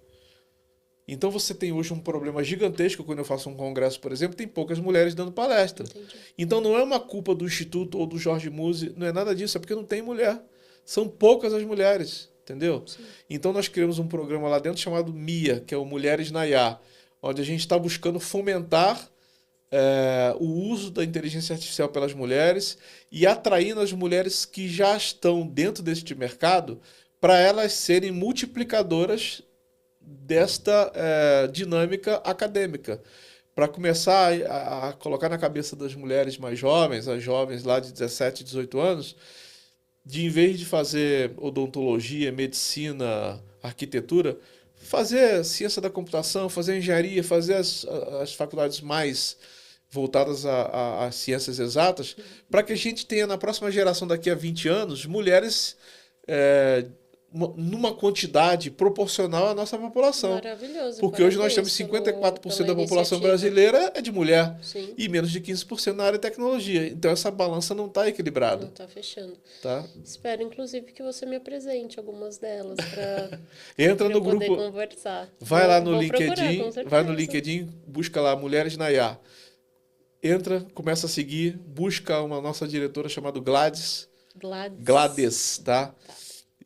Então você tem hoje um problema gigantesco quando eu faço um congresso, por exemplo, tem poucas mulheres dando palestra. Entendi. Então não é uma culpa do Instituto ou do Jorge Musi, não é nada disso, é porque não tem mulher. São poucas as mulheres, entendeu? Sim. Então nós criamos um programa lá dentro chamado MIA, que é o Mulheres na IA, onde a gente está buscando fomentar o uso da inteligência artificial pelas mulheres e atraindo as mulheres que já estão dentro deste mercado para elas serem multiplicadoras desta dinâmica acadêmica. Para começar a colocar na cabeça das mulheres mais jovens, as jovens lá de 17, 18 anos, de em vez de fazer odontologia, medicina, arquitetura, fazer ciência da computação, fazer engenharia, fazer as faculdades mais voltadas às ciências exatas, para que a gente tenha na próxima geração, daqui a 20 anos, mulheres numa quantidade proporcional à nossa população. Maravilhoso. Porque hoje nós Parabéns temos 54% pela da população iniciativa. brasileira é de mulher Sim. e menos de 15% na área de tecnologia. Então essa balança não está equilibrada. Não tá fechando. Tá? Espero, inclusive, que você me apresente algumas delas para Entra no eu poder grupo, conversar. vai lá no Vou procurar, LinkedIn, com certeza. vai no LinkedIn, busca lá Mulheres na IA. Entra, começa a seguir, busca uma nossa diretora chamada Gladys, tá?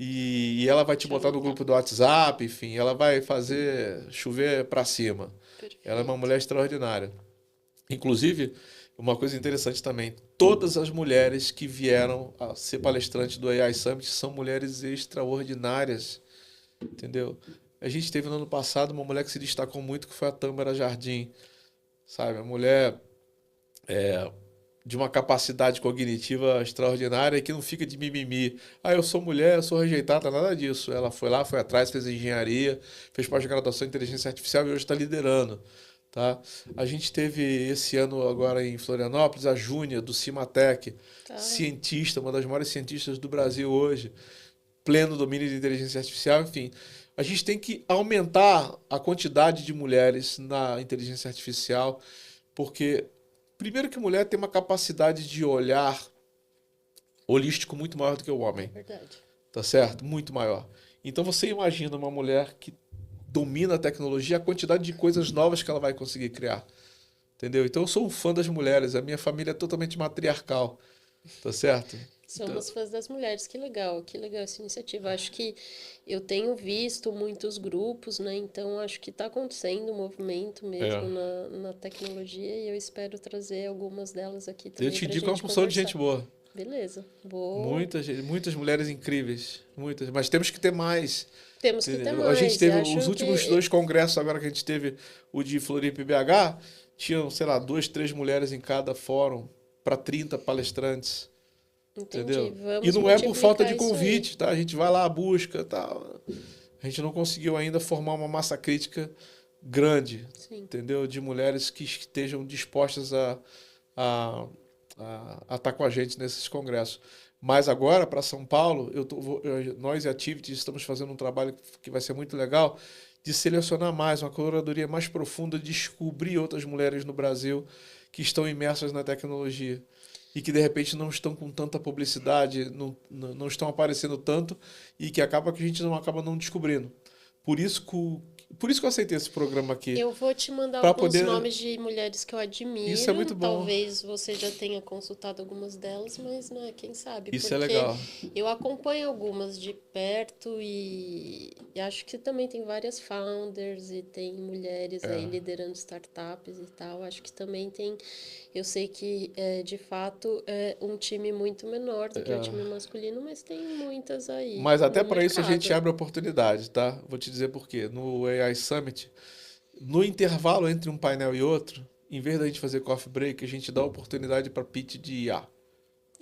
E ela vai te Deixa eu botar no anotar. grupo do WhatsApp, enfim, ela vai fazer chover pra cima. Perfeito. Ela é uma mulher extraordinária. Inclusive, uma coisa interessante também, todas as mulheres que vieram a ser palestrantes do AI Summit são mulheres extraordinárias, entendeu? A gente teve no ano passado uma mulher que se destacou muito, que foi a Tâmara Jardim, sabe? A mulher de uma capacidade cognitiva extraordinária e que não fica de mimimi. Ah, eu sou mulher, eu sou rejeitada, nada disso. Ela foi lá, foi atrás, fez engenharia, fez pós-graduação em inteligência artificial e hoje está liderando. Tá? A gente teve esse ano agora em Florianópolis a Júnia, do Cimatec, cientista, uma das maiores cientistas do Brasil hoje, pleno domínio de inteligência artificial, enfim. A gente tem que aumentar a quantidade de mulheres na inteligência artificial, porque primeiro que a mulher tem uma capacidade de olhar holístico muito maior do que o homem. Verdade. Tá certo? Muito maior. Então você imagina uma mulher que domina a tecnologia, a quantidade de coisas novas que ela vai conseguir criar. Entendeu? Então eu sou um fã das mulheres, a minha família é totalmente matriarcal. Tá certo? Somos fãs das mulheres, que legal essa iniciativa. Acho que eu tenho visto muitos grupos, né? Então acho que está acontecendo um movimento mesmo na tecnologia e eu espero trazer algumas delas aqui Eu também te para a indico uma gente porção de conversar. gente boa. Beleza, vou. Muitas mulheres incríveis, muitas. Mas temos que ter mais. Temos que ter A gente mais. teve os Acho últimos que 2 congressos agora que a gente teve, o de Floripa e BH, tinham, sei lá, 2, 3 mulheres em cada fórum para 30 palestrantes. entendi. Entendeu? E Vamos não é por falta multiplicar de isso aí. convite, tá? A gente vai lá, busca, tal. A gente não conseguiu ainda formar uma massa crítica grande, Sim. entendeu? De mulheres que estejam dispostas a, a estar com a gente nesses congressos. Mas agora, para São Paulo, nós e a Activity estamos fazendo um trabalho que vai ser muito legal de selecionar mais, uma curadoria mais profunda, de descobrir outras mulheres no Brasil que estão imersas na tecnologia e que de repente não estão com tanta publicidade, não estão aparecendo tanto e que acaba que a gente não acaba não descobrindo. Por isso que eu aceitei esse programa aqui, Eu vou te mandar para alguns poder. nomes de mulheres que eu Isso é admiro. muito bom. Talvez você já tenha consultado algumas delas, mas né, quem sabe? Isso é Porque legal. eu acompanho algumas de perto e acho que também tem várias founders e tem mulheres aí liderando startups e tal. Acho que também tem. Eu sei que de fato é um time muito menor do que o time masculino, mas tem muitas aí Mas até no para isso a gente mercado. abre oportunidade, tá? Vou te dizer por quê. No AI Summit, no intervalo entre um painel e outro, em vez da gente fazer coffee break, a gente dá oportunidade para pitch de IA.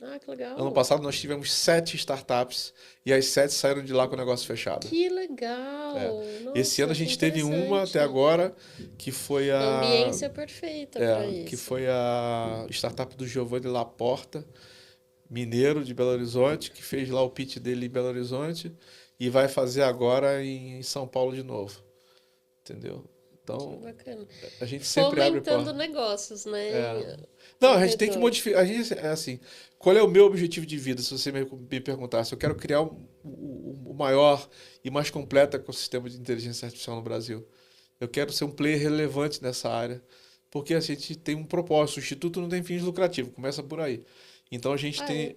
Ah, que Ano legal. passado nós tivemos 7 startups e as 7 saíram de lá com o negócio fechado. Que legal! Esse ano Nossa, a que gente teve uma até interessante. agora que foi A ambiência perfeita para que isso. foi a startup do Giovanni Laporta, mineiro de Belo Horizonte, que fez lá o pitch dele em Belo Horizonte e vai fazer agora em São Paulo de novo. Entendeu? Que Então, bacana. a gente sempre abre Fomentando porta. negócios, né? Não, Ao a gente tem que redor. modificar. A gente, é assim, qual é o meu objetivo de vida, se você me perguntasse? Eu quero criar o maior e mais completo ecossistema de inteligência artificial no Brasil. Eu quero ser um player relevante nessa área, porque a gente tem um propósito. O Instituto não tem fins lucrativos, começa por aí. Então a gente Ah, é? tem,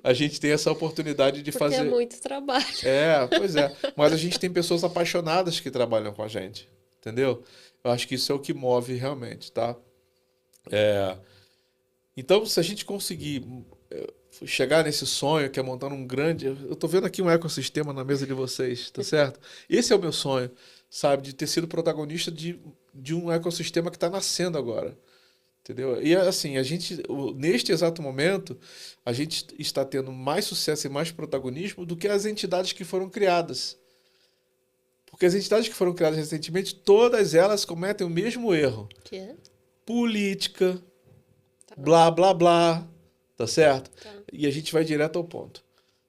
a gente tem essa oportunidade de Porque é fazer. muito trabalho. Pois é. Mas a gente tem pessoas apaixonadas que trabalham com a gente, entendeu? Eu acho que isso é o que move realmente, tá? Então, se a gente conseguir chegar nesse sonho, que é montar um grande. Eu tô vendo aqui um ecossistema na mesa de vocês, tá certo? Esse é o meu sonho, sabe? De ter sido protagonista de um ecossistema que está nascendo agora. Entendeu? E assim, neste exato momento, a gente está tendo mais sucesso e mais protagonismo do que as entidades que foram criadas. Porque as entidades que foram criadas recentemente, todas elas cometem o mesmo erro. Que é? Política, Tá, blá, blá, blá, tá certo? tá. E a gente vai direto ao ponto,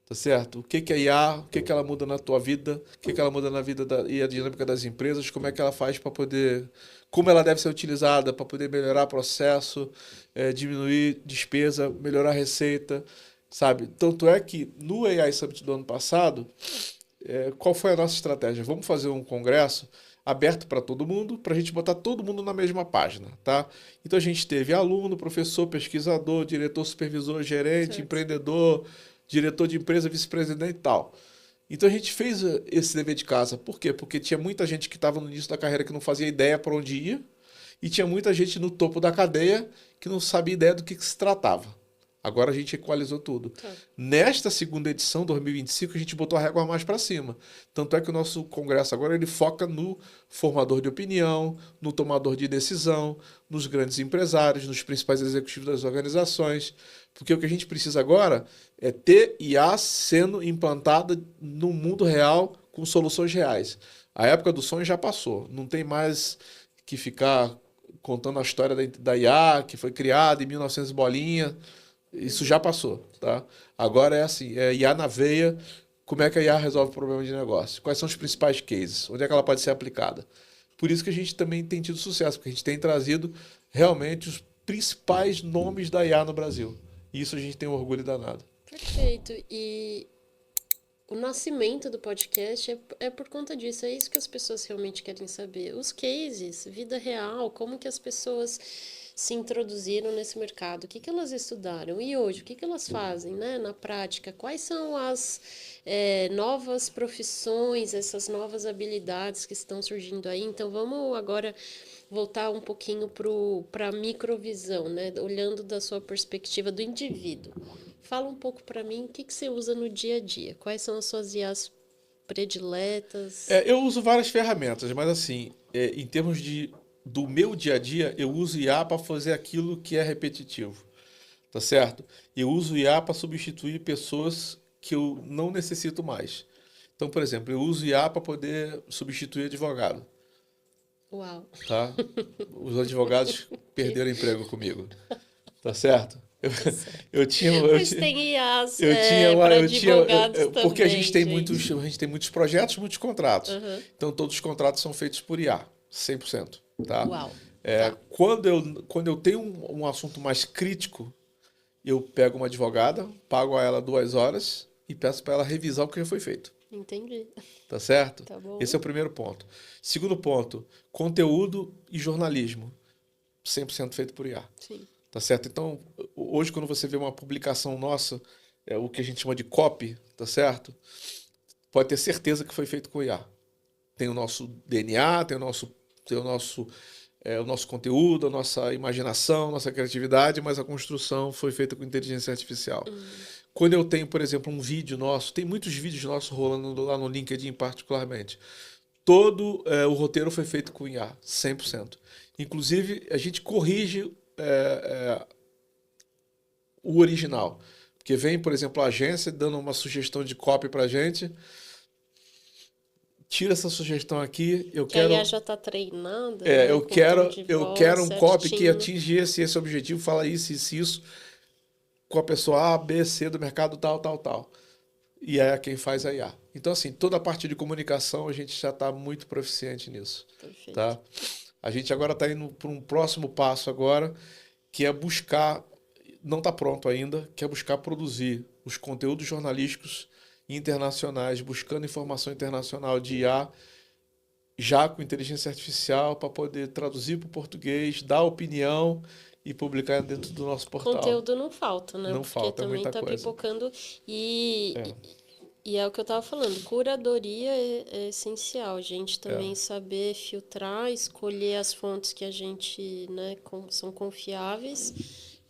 tá certo? O que que é IA, o que que ela muda na tua vida, o que que ela muda na vida e a dinâmica das empresas, como é que ela faz para poder, como ela deve ser utilizada para poder melhorar processo, diminuir despesa, melhorar receita, sabe? Tanto é que no AI Summit do ano passado, qual foi a nossa estratégia? Vamos fazer um congresso aberto para todo mundo, para a gente botar todo mundo na mesma página, tá? Então a gente teve aluno, professor, pesquisador, diretor, supervisor, gerente, Certo. empreendedor, diretor de empresa, vice-presidente e tal. Então a gente fez esse dever de casa. Por quê? Porque tinha muita gente que estava no início da carreira que não fazia ideia para onde ia, e tinha muita gente no topo da cadeia que não sabia ideia do que se tratava. Agora a gente equalizou tudo. Tá. Nesta segunda edição, 2025, a gente botou a régua mais para cima. Tanto é que o nosso congresso agora ele foca no formador de opinião, no tomador de decisão, nos grandes empresários, nos principais executivos das organizações. Porque o que a gente precisa agora é ter IA sendo implantada no mundo real com soluções reais. A época do sonho já passou. Não tem mais que ficar contando a história da IA que foi criada em 1900 bolinha. Isso já passou, tá? Agora é assim, é IA na veia. Como é que a IA resolve o problema de negócio? Quais são os principais cases? Onde é que ela pode ser aplicada? Por isso que a gente também tem tido sucesso, porque a gente tem trazido realmente os principais nomes da IA no Brasil. E isso a gente tem um orgulho danado. Perfeito. E o nascimento do podcast é por conta disso. É isso que as pessoas realmente querem saber. Os cases, vida real, como que as pessoas se introduziram nesse mercado, o que que elas estudaram e hoje, o que que elas fazem, né, na prática, quais são as novas profissões, essas novas habilidades que estão surgindo aí. Então, vamos agora voltar um pouquinho para a microvisão, né, olhando da sua perspectiva do indivíduo. Fala um pouco para mim o que que você usa no dia a dia, quais são as suas IAs prediletas. Eu uso várias ferramentas, mas assim, em termos do meu dia a dia, eu uso IA para fazer aquilo que é repetitivo, tá certo? Eu uso IA para substituir pessoas que eu não necessito mais. Então, por exemplo, eu uso IA para poder substituir advogado, Uau! tá? Os advogados perderam emprego comigo, tá certo? Eu, eu tinha, eu, Mas ti- tem IAs eu tinha, uma- para eu tinha, advogados porque também, a gente. gente tem muitos projetos, muitos contratos. Aham. Então, todos os contratos são feitos por IA, 100%, tá? Uau! Tá. Quando eu tenho um assunto mais crítico, eu pego uma advogada, pago a ela 2 horas e peço para ela revisar o que já foi feito. Entendi. Tá certo? Tá bom. Esse é o primeiro ponto. Segundo ponto, conteúdo e jornalismo, 100% feito por IA. Sim. Tá certo? Então, hoje, quando você vê uma publicação nossa, o que a gente chama de copy, tá certo? Pode ter certeza que foi feito com IA. Tem o nosso DNA, o nosso conteúdo, a nossa imaginação, nossa criatividade, mas a construção foi feita com inteligência artificial. Quando eu tenho, por exemplo, um vídeo nosso, tem muitos vídeos nossos rolando lá no LinkedIn particularmente. Todo o roteiro foi feito com IA, 100%. Inclusive, a gente corrige o original. Porque vem, por exemplo, a agência dando uma sugestão de copy pra gente. Tira essa sugestão aqui, eu Que quero. a IA já está treinada, né, Eu com o tom quero, de eu voz quero um copy que certinho. atinja esse objetivo, fala isso, com a pessoa A, B, C do mercado tal, tal, tal. E é quem faz a IA. Então, assim, toda a parte de comunicação a gente já está muito proficiente nisso, Perfeito. tá? A gente agora está indo para um próximo passo agora, que é buscar, não está pronto ainda, que é buscar produzir os conteúdos jornalísticos internacionais, buscando informação internacional de IA, já com inteligência artificial, para poder traduzir para o português, dar opinião e publicar dentro do nosso portal. Conteúdo não falta, né? Não Porque falta, é também muita está coisa. pipocando e, É. e é o que eu estava falando, curadoria é essencial, a gente também saber filtrar, escolher as fontes que a gente, né, são confiáveis,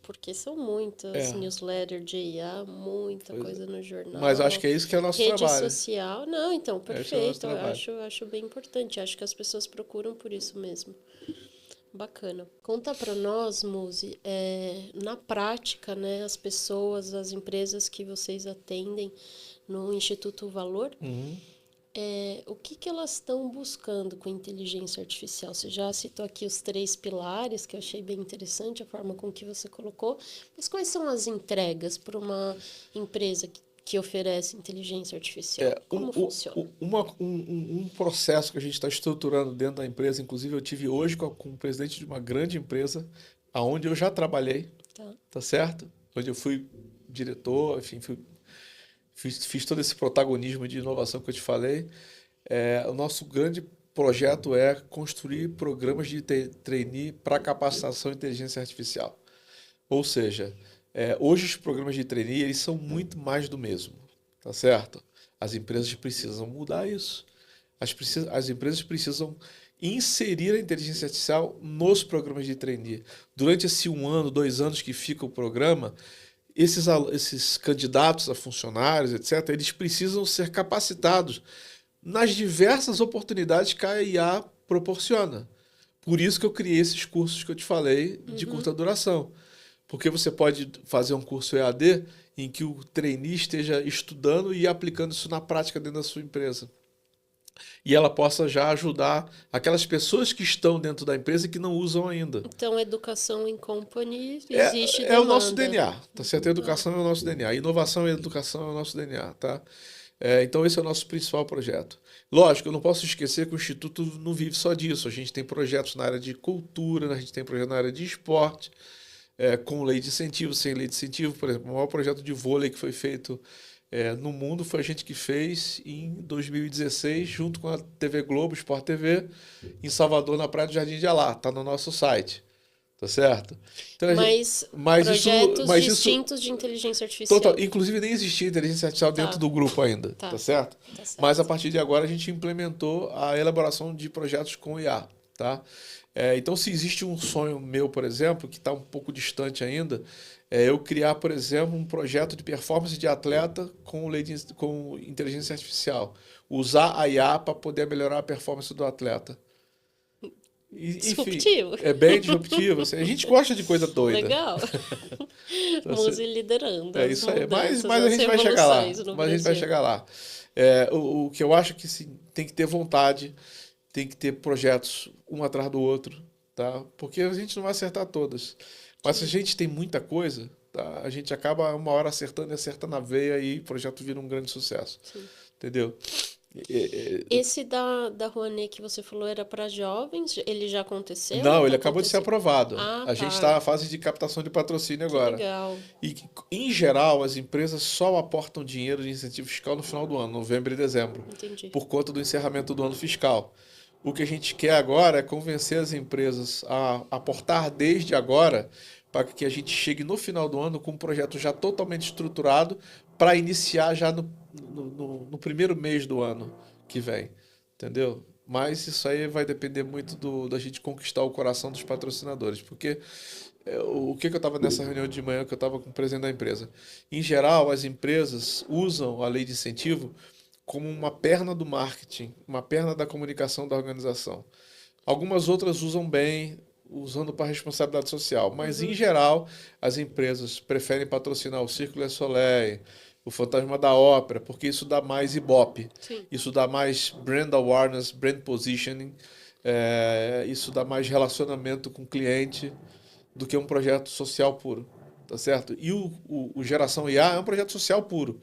porque são muitas newsletters de IA, muita coisa no jornal. Mas acho que é isso que é o nosso Rede trabalho. social. Não, então, Esse é o nosso perfeito. Eu trabalho. acho bem importante. Acho que as pessoas procuram por isso mesmo. Bacana. Conta para nós, Muzi, na prática, né, as pessoas, as empresas que vocês atendem no Instituto Valor, o que elas estão buscando com inteligência artificial? Você já citou aqui os 3 pilares, que eu achei bem interessante a forma com que você colocou, mas quais são as entregas para uma empresa que oferece inteligência artificial? Como funciona? Um processo que a gente está estruturando dentro da empresa, inclusive eu tive hoje com o presidente de uma grande empresa, aonde eu já trabalhei, tá certo? Onde eu fui diretor, enfim, fiz todo esse protagonismo de inovação que eu te falei. O nosso grande projeto é construir programas de trainee para capacitação em inteligência artificial. Ou seja, hoje os programas de trainee eles são muito mais do mesmo, tá certo? As empresas precisam mudar isso. As empresas precisam inserir a inteligência artificial nos programas de trainee. Durante esse 1 ano, 2 anos que fica o programa, esses candidatos a funcionários, etc., eles precisam ser capacitados nas diversas oportunidades que a IA proporciona. Por isso que eu criei esses cursos que eu te falei de curta duração. Porque você pode fazer um curso EAD em que o trainee esteja estudando e aplicando isso na prática dentro da sua empresa. E ela possa já ajudar aquelas pessoas que estão dentro da empresa e que não usam ainda. Então, educação em company existe É o nosso demanda. DNA, tá certo? A educação é o nosso DNA. Inovação e educação é o nosso DNA, tá? Então, esse é o nosso principal projeto. Lógico, eu não posso esquecer que o Instituto não vive só disso. A gente tem projetos na área de cultura, a gente tem projetos na área de esporte, com lei de incentivo, sem lei de incentivo. Por exemplo, o maior projeto de vôlei que foi feito no mundo foi a gente que fez em 2016, junto com a TV Globo, Sport TV, em Salvador, na Praia do Jardim de Alá. Está no nosso site. tá certo? Então, Mas projetos distintos de inteligência artificial. Total, inclusive nem existia inteligência artificial dentro do grupo ainda, tá certo? Tá certo. Mas a partir de agora a gente implementou a elaboração de projetos com IA, tá? Então, se existe um sonho meu, por exemplo, que está um pouco distante ainda, é eu criar, por exemplo, um projeto de performance de atleta com inteligência artificial. Usar a IA para poder melhorar a performance do atleta. Disruptivo. Enfim, é bem disruptivo. Assim, a gente gosta de coisa doida. Legal. Muzi liderando. É isso aí. Mas a gente vai chegar lá. Mas a gente vai chegar lá. O que eu acho que sim, tem que ter vontade, tem que ter projetos um atrás do outro, tá? Porque a gente não vai acertar todas. Mas se a gente tem muita coisa, tá? A gente acaba uma hora acertando e acerta na veia e o projeto vira um grande sucesso. Sim. Entendeu? Esse da Rouanet que você falou era para jovens? Ele já aconteceu? Não, ele acabou de ser aprovado. A gente está na tá. fase de captação de patrocínio agora. Legal. E, em geral, as empresas só aportam dinheiro de incentivo fiscal no final do ano, novembro e dezembro. Entendi. Por conta do encerramento do ano fiscal. O que a gente quer agora é convencer as empresas a aportar desde agora para que a gente chegue no final do ano com um projeto já totalmente estruturado para iniciar já no primeiro mês do ano que vem, entendeu? Mas isso aí vai depender muito da gente conquistar o coração dos patrocinadores, porque o que eu estava nessa reunião de manhã que eu estava com o presidente da empresa? Em geral, as empresas usam a lei de incentivo como uma perna do marketing, uma perna da comunicação da organização. Algumas outras usam bem, usando para responsabilidade social, mas em geral as empresas preferem patrocinar o Cirque du Soleil, o Fantasma da Ópera, porque isso dá mais Ibope, isso dá mais brand awareness, brand positioning, isso dá mais relacionamento com o cliente do que um projeto social puro, tá certo? E o Geração IA é um projeto social puro.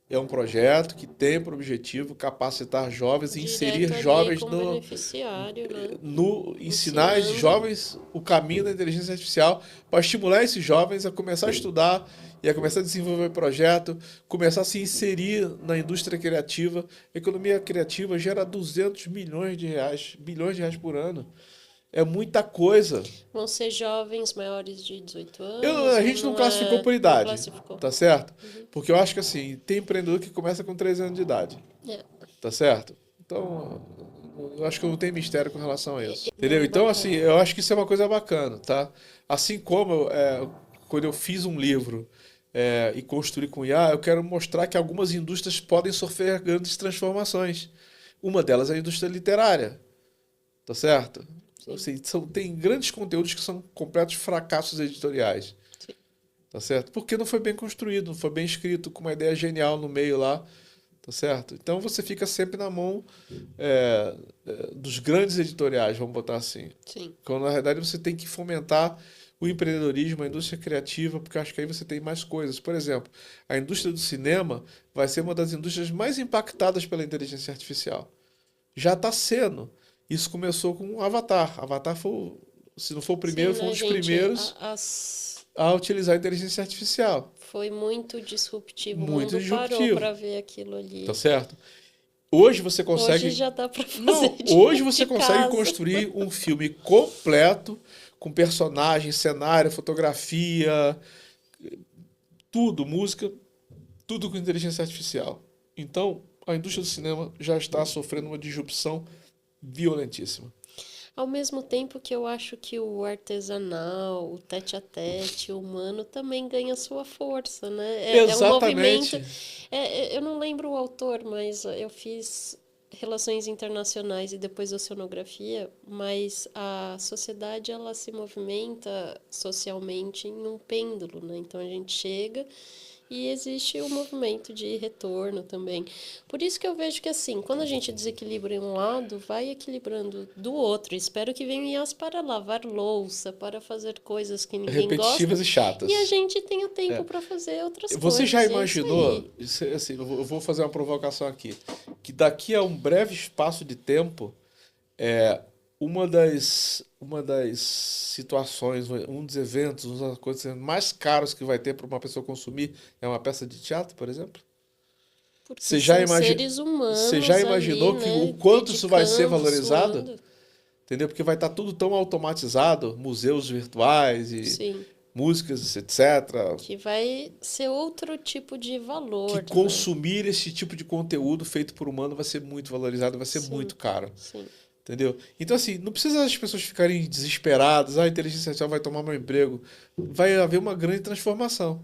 É um projeto que tem por objetivo capacitar jovens e inserir jovens ensinar os jovens o caminho da inteligência artificial para estimular esses jovens a começar a estudar e a começar a desenvolver projeto, começar a se inserir na indústria criativa. A economia criativa gera 200 bilhões de reais por ano. É muita coisa. Vão ser jovens maiores de 18 anos? A gente não classificou por idade, tá certo? Porque eu acho que assim, tem empreendedor que começa com 13 anos de idade, tá certo? Então, eu acho que não tem mistério com relação a isso, entendeu? Então, assim, eu acho que isso é uma coisa bacana, tá? Assim como quando eu fiz um livro e construí com IA, eu quero mostrar que algumas indústrias podem sofrer grandes transformações. Uma delas é a indústria literária, tá certo? Assim, tem grandes conteúdos que são completos fracassos editoriais. Sim. Tá certo? Porque não foi bem construído, não foi bem escrito, com uma ideia genial no meio lá. Tá certo? Então você fica sempre na mão dos grandes editoriais, vamos botar assim. Sim. Quando na verdade você tem que fomentar o empreendedorismo, a indústria criativa, porque eu acho que aí você tem mais coisas. Por exemplo, a indústria do cinema vai ser uma das indústrias mais impactadas pela inteligência artificial. Já está sendo. Isso começou com o Avatar. Avatar foi, se não for o primeiro, foi um dos primeiros a utilizar a inteligência artificial. Foi muito disruptivo. Muito o mundo parou para ver aquilo ali. Tá certo? Hoje você consegue... Hoje já dá para fazer hoje você consegue construir um filme completo, com personagens, cenário, fotografia, tudo, música, tudo com inteligência artificial. Então, a indústria do cinema já está sofrendo uma disrupção violentíssima. Ao mesmo tempo que eu acho que o artesanal, o tete-a-tete, o humano também ganha sua força, né? Exatamente. É um movimento... eu não lembro o autor, mas eu fiz relações internacionais e depois oceanografia, mas a sociedade ela se movimenta socialmente em um pêndulo, né? Então a gente chega... E existe o movimento de retorno também. Por isso que eu vejo que, assim, quando a gente desequilibra em um lado, vai equilibrando do outro. Espero que venham IAs para lavar louça, para fazer coisas que ninguém repetitivas gosta. E chatas. E a gente tenha tempo para fazer outras coisas. Você já imaginou, assim, eu vou fazer uma provocação aqui, que daqui a um breve espaço de tempo, uma das situações, um dos eventos, um dos acontecimentos mais caros que vai ter para uma pessoa consumir é uma peça de teatro, por exemplo? Porque seres humanos você já imaginou ali, que né, o quanto isso vai ser valorizado? suando. entendeu? Porque vai estar tudo tão automatizado, museus virtuais e Sim. músicas, etc. Que vai ser outro tipo de valor, Que né? consumir esse tipo de conteúdo feito por humano vai ser muito valorizado, vai ser Sim, muito caro. sim, Entendeu? Então, assim, não precisa as pessoas ficarem desesperadas, a inteligência artificial vai tomar meu emprego. Vai haver uma grande transformação.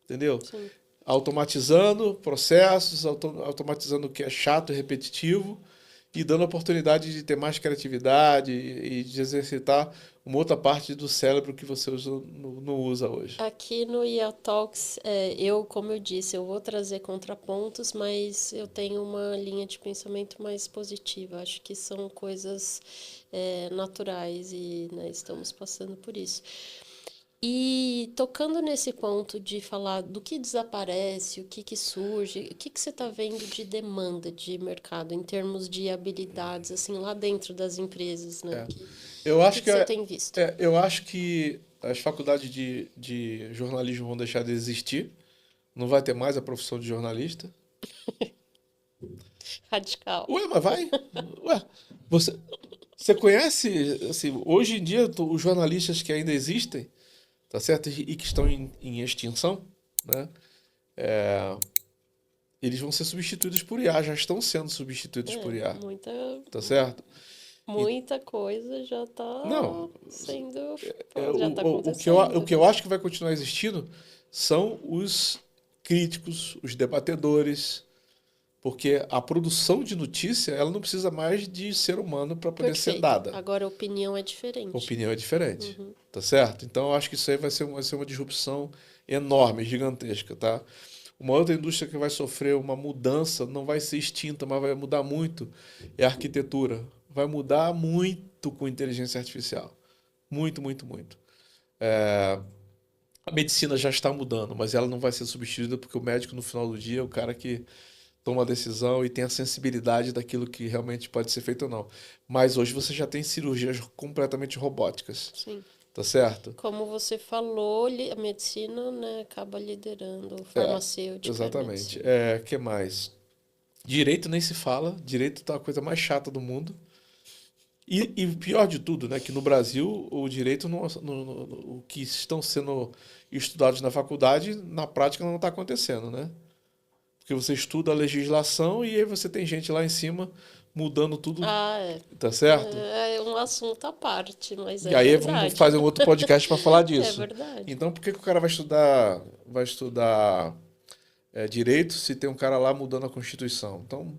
Entendeu? sim. Automatizando processos, automatizando o que é chato e repetitivo e dando a oportunidade de ter mais criatividade e de exercitar uma outra parte do cérebro que você não usa hoje. Aqui no IA Talks, como eu disse, eu vou trazer contrapontos, mas eu tenho uma linha de pensamento mais positiva. Acho que são coisas naturais e, né, estamos passando por isso. E tocando nesse ponto de falar do que desaparece, o que surge, o que você está vendo de demanda de mercado em termos de habilidades, assim, lá dentro das empresas, né? Eu O acho que que, você tem visto? eu acho que as faculdades de jornalismo vão deixar de existir. Não vai ter mais a profissão de jornalista. Radical. Ué, mas vai? Ué, você, você conhece, assim, hoje em dia, os jornalistas que ainda existem, tá certo? E que estão em extinção, né? Eles vão ser substituídos por IA, já estão sendo substituídos por IA, Muita, tá certo? E, muita coisa já está não, sendo, já está o acontecendo, que eu né? acho que vai continuar existindo são os críticos, os debatedores, porque a produção de notícia, ela não precisa mais de ser humano para poder ser Perfeito. dada. Agora a opinião é A diferente. opinião é diferente, tá certo? Então eu acho que isso aí vai ser uma disrupção enorme, gigantesca, tá? Uma outra indústria que vai sofrer uma mudança, não vai ser extinta, mas vai mudar muito, é a arquitetura. Vai mudar muito com inteligência artificial. Muito, muito, muito. A medicina já está mudando, mas ela não vai ser substituída porque o médico, no final do dia, é o cara que toma a decisão e tem a sensibilidade daquilo que realmente pode ser feito ou não. Mas hoje você já tem cirurgias completamente robóticas, Sim. tá certo? Como você falou, a medicina, né, acaba liderando, farmacêutica, a Exatamente. medicina. Que mais? Direito nem se fala. Direito tá a coisa mais chata do mundo. E pior de tudo, né? Que no Brasil o direito o que estão sendo estudados na faculdade, na prática não está acontecendo, né? Porque você estuda a legislação e aí você tem gente lá em cima mudando tudo, Ah, é. tá certo? É um assunto à parte, mas E é aí vamos verdade. fazer um outro podcast para falar É disso. verdade. Então, por que que o cara vai estudar direito se tem um cara lá mudando a Constituição? Então,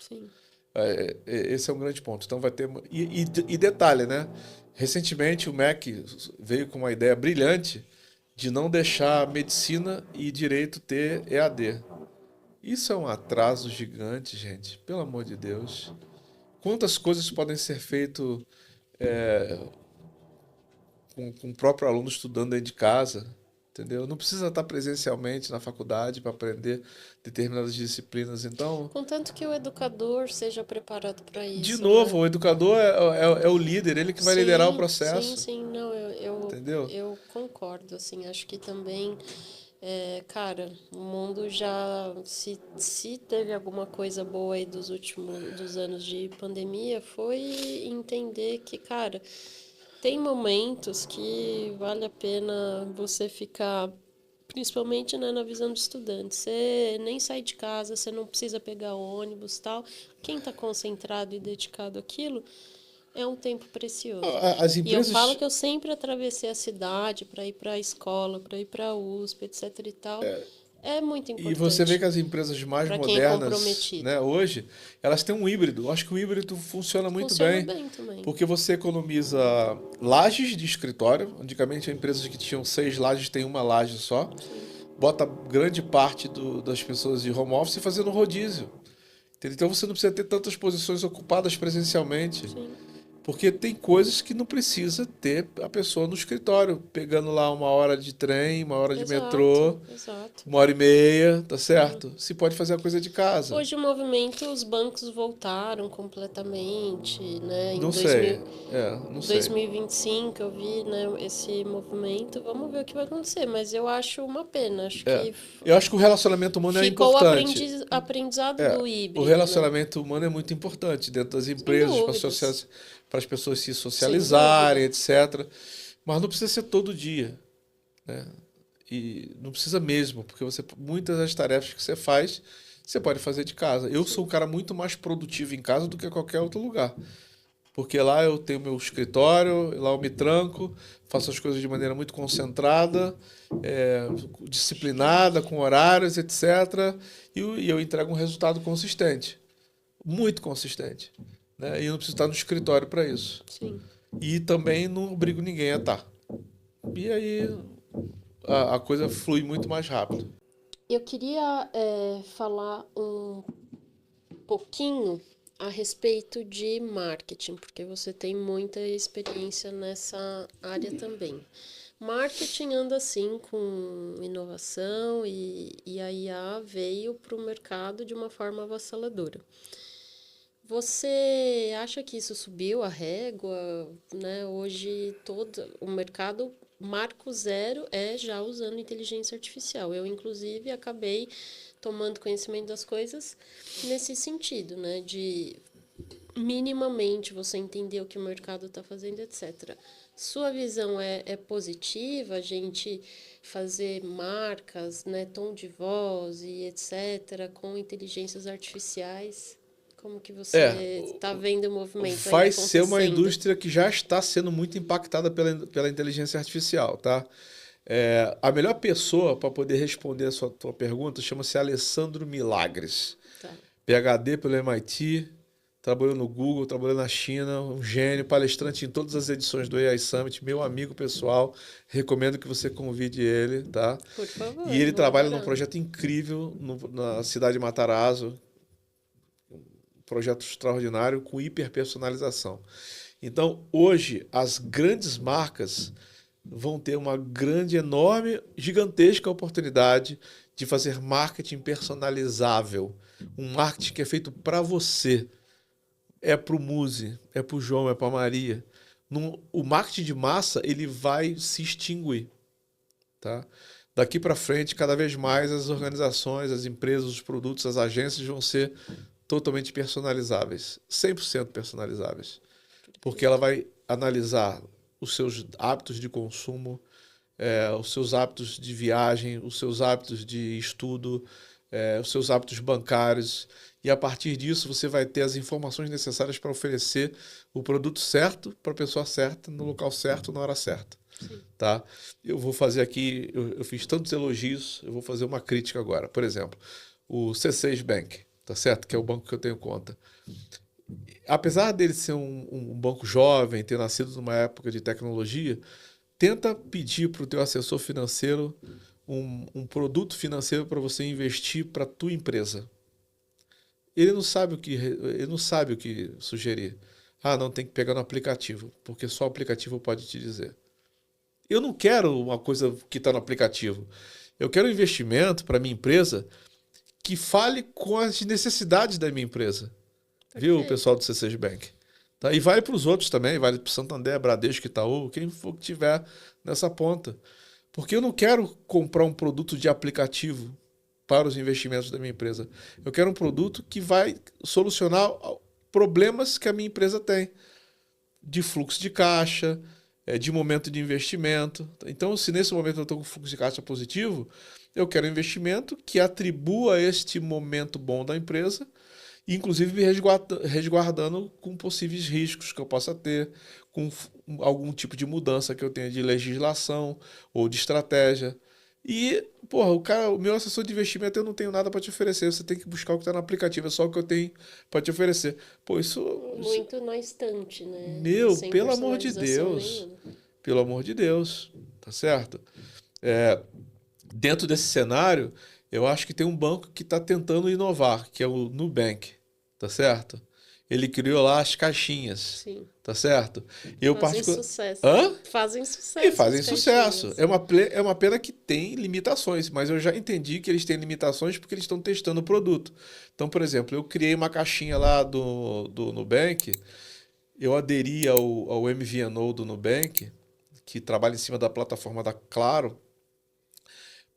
Sim. esse é um grande ponto. Então vai ter. E detalhe, né? Recentemente o MEC veio com uma ideia brilhante de não deixar medicina e direito ter EAD. Isso é um atraso gigante, gente. Pelo amor de Deus. Quantas coisas podem ser feitas com o próprio aluno estudando dentro de casa? Entendeu? Não precisa estar presencialmente na faculdade para aprender determinadas disciplinas. Então, Contanto que o educador seja preparado para de isso, né? novo, o educador é o líder, ele que vai liderar o Sim, sim, processo, sim. Não, entendeu? eu concordo, assim. Acho que também, cara, o mundo já, se teve alguma coisa boa aí dos anos de pandemia, foi entender que, cara, tem momentos que vale a pena você ficar, principalmente, né, na visão do estudante. Você nem sai de casa, você não precisa pegar ônibus, tal. Quem está concentrado e dedicado àquilo é um tempo precioso. As E eu falo empresas, que eu sempre atravessei a cidade para ir para a escola, para ir para a USP, etc e tal. É muito e você vê importante que as empresas mais para quem é modernas, comprometido. né, hoje, elas têm um híbrido. Eu acho que o híbrido funciona muito Funciona bem, bem também. porque você economiza lajes de escritório. Antigamente, empresas que tinham 6 lajes têm uma laje só. Sim, Bota grande parte das pessoas de home office fazendo rodízio. Entendeu? Então você não precisa ter tantas posições ocupadas presencialmente. sim. Porque tem coisas que não precisa ter a pessoa no escritório, pegando lá 1 hora de trem, 1 hora de Exato, metrô, exato. 1 hora e meia, tá certo? Se pode fazer a coisa de casa. Hoje o movimento, os bancos voltaram completamente, né? Em Não sei. Não sei. 2025 eu vi, né, esse movimento. Vamos ver o que vai acontecer, mas eu acho uma pena. Acho É. que Eu acho que o relacionamento humano é ficou o importante. aprendizado É. do O híbrido, né? relacionamento humano é muito importante dentro das Sem empresas, para dúvidas. para as pessoas se socializarem, etc. Mas não precisa ser todo dia, né? E não precisa mesmo, porque muitas das tarefas que você faz, você pode fazer de casa. Eu sou um cara muito mais produtivo em casa do que qualquer outro lugar. Porque lá eu tenho meu escritório, lá eu me tranco, faço as coisas de maneira muito concentrada, é, disciplinada, com horários, etc. E eu entrego um resultado consistente, muito consistente. Né? E eu não preciso estar no escritório para isso. Sim. E também não obrigo ninguém a estar. E aí a coisa flui muito mais rápido. Eu queria falar um pouquinho a respeito de marketing, porque você tem muita experiência nessa área também. Marketing anda assim com inovação e a IA veio para o mercado de uma forma avassaladora. Você acha que isso subiu a régua, né? Hoje todo o mercado marco zero é já usando inteligência artificial. Eu, inclusive, acabei tomando conhecimento das coisas nesse sentido, né? De minimamente você entender o que o mercado está fazendo, etc. Sua visão é positiva, a gente fazer marcas, né, tom de voz e etc., com inteligências artificiais? Como que você está vendo o movimento aí Vai ser uma acontecendo? indústria que já está sendo muito impactada pela inteligência artificial, tá? A melhor pessoa para poder responder a tua pergunta chama-se Alessandro Milagres. Tá. PhD pelo MIT, trabalhou no Google, trabalhou na China, um gênio, palestrante em todas as edições do AI Summit, meu amigo pessoal, recomendo que você convide ele, tá? Por favor, E ele vou trabalha num adorar. projeto incrível na cidade de Matarazzo, um projeto extraordinário com hiperpersonalização. Então, hoje, as grandes marcas vão ter uma grande, enorme, gigantesca oportunidade de fazer marketing personalizável. Um marketing que é feito para você. É para o Muzi, é para o João, é para a Maria. O marketing de massa ele vai se extinguir. Tá? Daqui para frente, cada vez mais as organizações, as empresas, os produtos, as agências vão ser totalmente personalizáveis. 100% personalizáveis. Porque ela vai analisar os seus hábitos de consumo, os seus hábitos de viagem, os seus hábitos de estudo, os seus hábitos bancários. E a partir disso você vai ter as informações necessárias para oferecer o produto certo para a pessoa certa, no local certo, na hora certa. Tá? Eu vou fazer aqui, eu fiz tantos elogios, eu vou fazer uma crítica agora. Por exemplo, o C6 Bank, tá certo? Que é o banco que eu tenho conta. Apesar dele ser um banco jovem, ter nascido numa época de tecnologia, tenta pedir para o teu assessor financeiro um produto financeiro para você investir para a tua empresa. Ele não sabe o que sugerir. Ah, não, tem que pegar no aplicativo, porque só o aplicativo pode te dizer. Eu não quero uma coisa que está no aplicativo. Eu quero um investimento para minha empresa que fale com as necessidades da minha empresa. Viu, o pessoal do C6 Bank? Tá? E vale para os outros também, vale para o Santander, Bradesco, Itaú, quem for que tiver nessa ponta. Porque eu não quero comprar um produto de aplicativo para os investimentos da minha empresa. Eu quero um produto que vai solucionar problemas que a minha empresa tem, de fluxo de caixa, de momento de investimento. Então, se nesse momento eu estou com fluxo de caixa positivo, eu quero um investimento que atribua este momento bom da empresa, inclusive me resguardando com possíveis riscos que eu possa ter, com algum tipo de mudança que eu tenha de legislação ou de estratégia. E, porra, o meu assessor de investimento eu não tenho nada para te oferecer, você tem que buscar o que está no aplicativo, é só o que eu tenho para te oferecer. Pô, isso Muito na estante, né? meu, Sem pelo amor de personalização Deus, nenhuma. pelo amor de Deus, tá certo? É, dentro desse cenário, eu acho que tem um banco que está tentando inovar, que é o Nubank, tá certo? Ele criou lá as caixinhas, Sim. tá certo? Eu Fazem particular... sucesso. Hã? Fazem sucesso. E fazem as sucesso. caixinhas. É uma pena que tem limitações, mas eu já entendi que eles têm limitações porque eles estão testando o produto. Então, por exemplo, eu criei uma caixinha lá do Nubank, eu aderi ao MVNO do Nubank, que trabalha em cima da plataforma da Claro,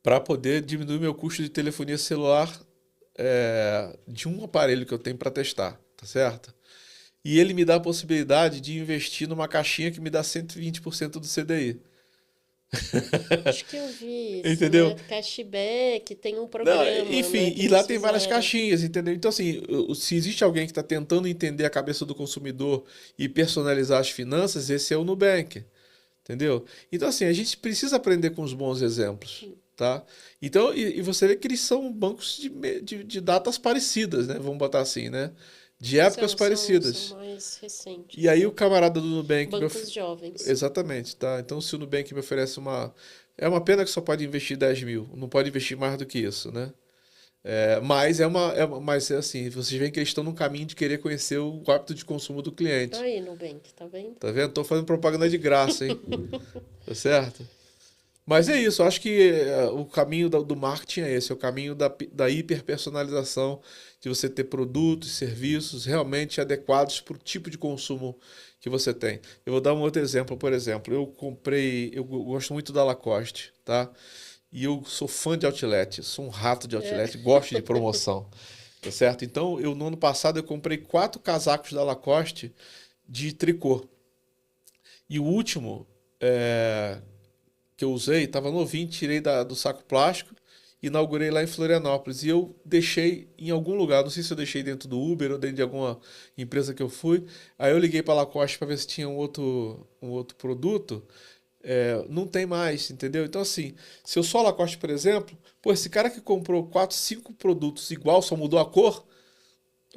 para poder diminuir meu custo de telefonia celular de um aparelho que eu tenho para testar, tá certo? e ele me dá a possibilidade de investir numa caixinha que me dá 120% do CDI. Acho que eu vi isso, Entendeu? né? Cashback, tem um Não, programa, enfim, né, que e lá eles tem várias fizeram. caixinhas, entendeu? Então, assim, se existe alguém que está tentando entender a cabeça do consumidor e personalizar as finanças, esse é o Nubank, entendeu? Então, assim, a gente precisa aprender com os bons exemplos, tá? Então, e você vê que eles são bancos de datas parecidas, né? Vamos botar assim, né? De épocas São parecidas. mais E recentes, aí o né? camarada do Nubank Bancos jovens. Exatamente, tá? Então se o Nubank me oferece uma... É uma pena que só pode investir 10 mil, não pode investir mais do que isso, né? Mas é assim, vocês veem que eles estão no caminho de querer conhecer o hábito de consumo do cliente. Aí, Nubank, tá vendo? Tá vendo? Tô fazendo propaganda de graça, hein? Tá certo? Mas é isso, eu acho que o caminho do marketing é esse, é o caminho da hiperpersonalização, de você ter produtos e serviços realmente adequados para o tipo de consumo que você tem. Eu vou dar um outro exemplo, por exemplo, eu gosto muito da Lacoste, tá? E eu sou fã de outlet, sou um rato de É. outlet, gosto de promoção, tá certo? Então, no ano passado eu comprei 4 casacos da Lacoste de tricô. E o último, que eu usei, estava novinho, tirei do saco plástico, inaugurei lá em Florianópolis. E eu deixei em algum lugar, não sei se eu deixei dentro do Uber ou dentro de alguma empresa que eu fui. Aí eu liguei para a Lacoste para ver se tinha um outro produto. Não tem mais, entendeu? Então, assim, se eu sou a Lacoste, por exemplo, pô, esse cara que comprou 4, 5 produtos igual, só mudou a cor,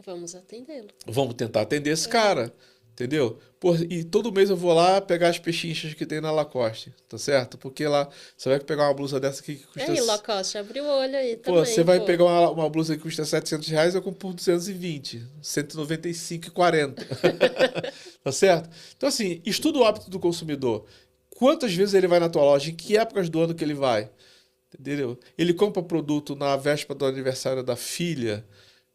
Vamos atendê-lo. vamos tentar atender esse cara, entendeu? Pô, e todo mês eu vou lá pegar as pechinchas que tem na Lacoste, tá certo? Porque lá você vai pegar uma blusa dessa aqui que custa. Aí, Lacoste, abre o olho aí Pô, você também, vai pô. pegar uma blusa que custa R$ 700, eu compro por 220, 195,40. Tá certo? Então, assim, estuda o hábito do consumidor. Quantas vezes ele vai na tua loja? Em que épocas do ano que ele vai? Entendeu? Ele compra produto na véspera do aniversário da filha,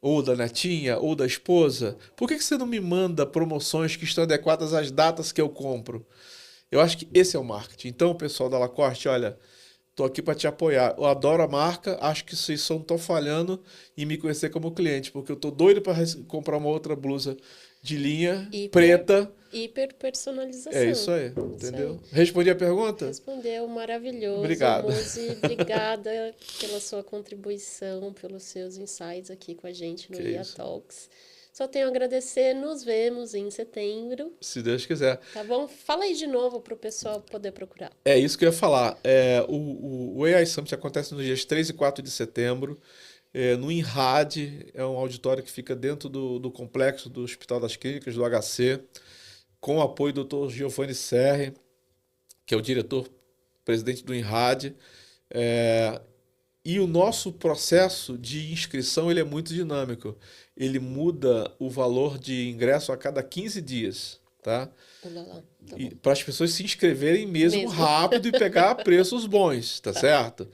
ou da netinha, ou da esposa. Por que você não me manda promoções que estão adequadas às datas que eu compro? Eu acho que esse é o marketing. Então, pessoal da Lacoste, olha, tô aqui para te apoiar. Eu adoro a marca, acho que vocês só estão falhando em me conhecer como cliente, porque eu tô doido para comprar uma outra blusa de linha preta. Hiper É isso personalização. aí, Isso aí. entendeu? Respondi a pergunta? Respondeu, maravilhoso, Obrigado. Muzi. Obrigada pela sua contribuição, pelos seus insights aqui com a gente no Que IA isso. Talks. Só tenho a agradecer, nos vemos em setembro, Se Deus quiser. tá bom? Fala aí de novo para o pessoal poder procurar. É isso que eu ia falar. O AI Summit acontece nos dias 3 e 4 de setembro, no INRAD, é um auditório que fica dentro do complexo do Hospital das Clínicas, do HC, com o apoio do Dr. Giovanni Serri, que é o diretor-presidente do INRAD. É, e o nosso processo de inscrição ele é muito dinâmico. Ele muda o valor de ingresso a cada 15 dias, tá? Olha lá, tá bom. Para as pessoas se inscreverem mesmo rápido e pegar preços bons, tá certo?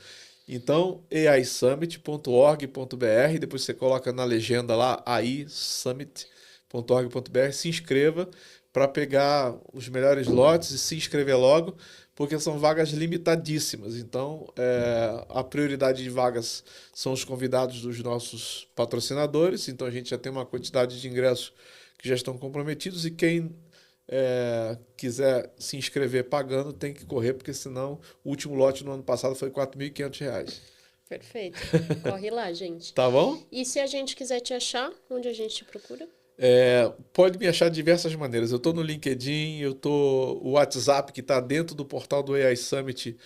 Então, aisummit.org.br, depois você coloca na legenda lá, aisummit.org.br, se inscreva para pegar os melhores lotes e se inscrever logo, porque são vagas limitadíssimas. Então, a prioridade de vagas são os convidados dos nossos patrocinadores, então a gente já tem uma quantidade de ingressos que já estão comprometidos e quem quiser se inscrever pagando, tem que correr, porque senão o último lote no ano passado foi R$ 4.500. Perfeito. Corre lá, gente. Tá bom? E se a gente quiser te achar, onde a gente te procura? Pode me achar de diversas maneiras. Eu estou no LinkedIn, o WhatsApp que está dentro do portal do AI Summit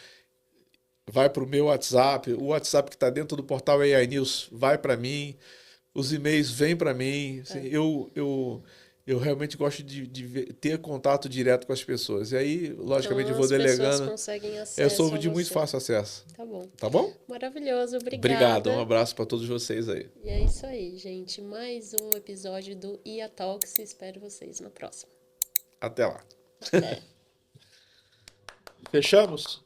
vai para o meu WhatsApp, o WhatsApp que está dentro do portal AI News vai para mim, os e-mails vêm para mim. Assim, eu realmente gosto de ter contato direto com as pessoas. E aí, logicamente, eu Então vou as pessoas delegando. conseguem Eu acesso sou a de muito você. fácil acesso. Tá bom. Tá bom? Maravilhoso, Obrigado. Um obrigada. abraço para todos vocês aí. E é isso aí, gente. Mais um episódio do IA Talks. Espero vocês na próxima. Até lá. Até. Fechamos?